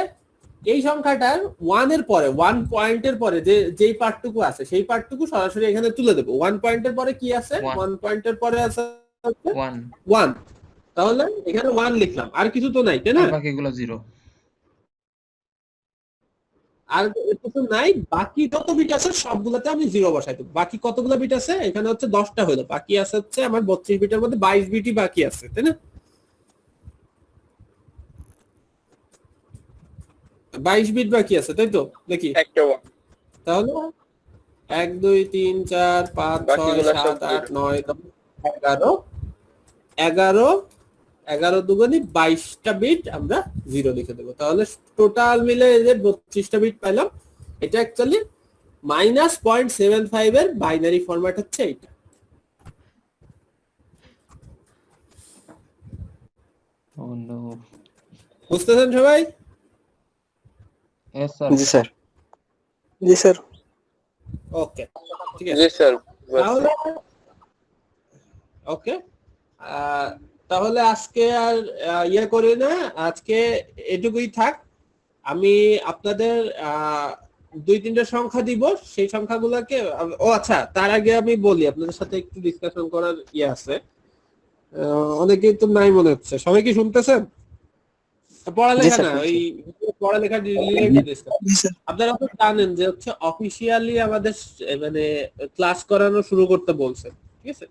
এই সংখ্যাটার 1 এর পরে 1 পয়েন্টের পরে যেই পার্টটুকু আছে সেই পার্টটুকু সরাসরি এখানে তুলে দেব। 1 পয়েন্টের পরে কি আছে? 1 পয়েন্টের পরে আছে 1 1। তাহলে এখানে 1 লিখলাম, আর কিছু তো নাই, তাই না? আর বাকিগুলো 0। আর কিছু নাই, বাকি যত বিট আছে সবগুলোতে আমি 0 বসাই দেব। বাকি কতগুলো বিট আছে? এখানে হচ্ছে 10টা হলো, বাকি আছে হচ্ছে আমার 32 বিটের মধ্যে 22 বিটই বাকি আছে, তাই না? 22 বিট বাকি আছে, তাই তো? দেখি একটা 1 তাহলে 1 2 3 4 5 6 বাকিগুলো সব 7 8 9 10 11 11 দুগুণে 22টা বিট আমরা 0 লিখে দেবো। তাহলে টোটাল মিলে এই যে 32টা বিট পাইলাম। এটা অ্যাকচুয়ালি -0.75 এর বাইনারি ফরম্যাট হচ্ছে এইটা। Oh no. বুঝতেছেন সবাই? Yes sir. জি স্যার। জি স্যার। ওকে, ঠিক আছে। জি স্যার। তাহলে ওকে, তাহলে আজকে আর ইয়ে করি না, আজকে এটুকুই থাক। আমি আপনাদের 2-3টা সংখ্যা দিব, সেই সংখ্যাগুলোকে ও আচ্ছা, তার আগে আমি বলি আপনাদের সাথে একটু ডিসকাশন করার ইয়ে আছে। অনেকেই তো নাই মনে হচ্ছে, সবাই কি শুনতেছেন? পড়ালেখা না, ওই পড়ালেখা রিলেটেড ডিসকাশন। জি স্যার। আপনারা তো জানেন যে হচ্ছে অফিসিয়ালি আমাদের মানে ক্লাস করানো শুরু করতে বলছে, ঠিক আছে?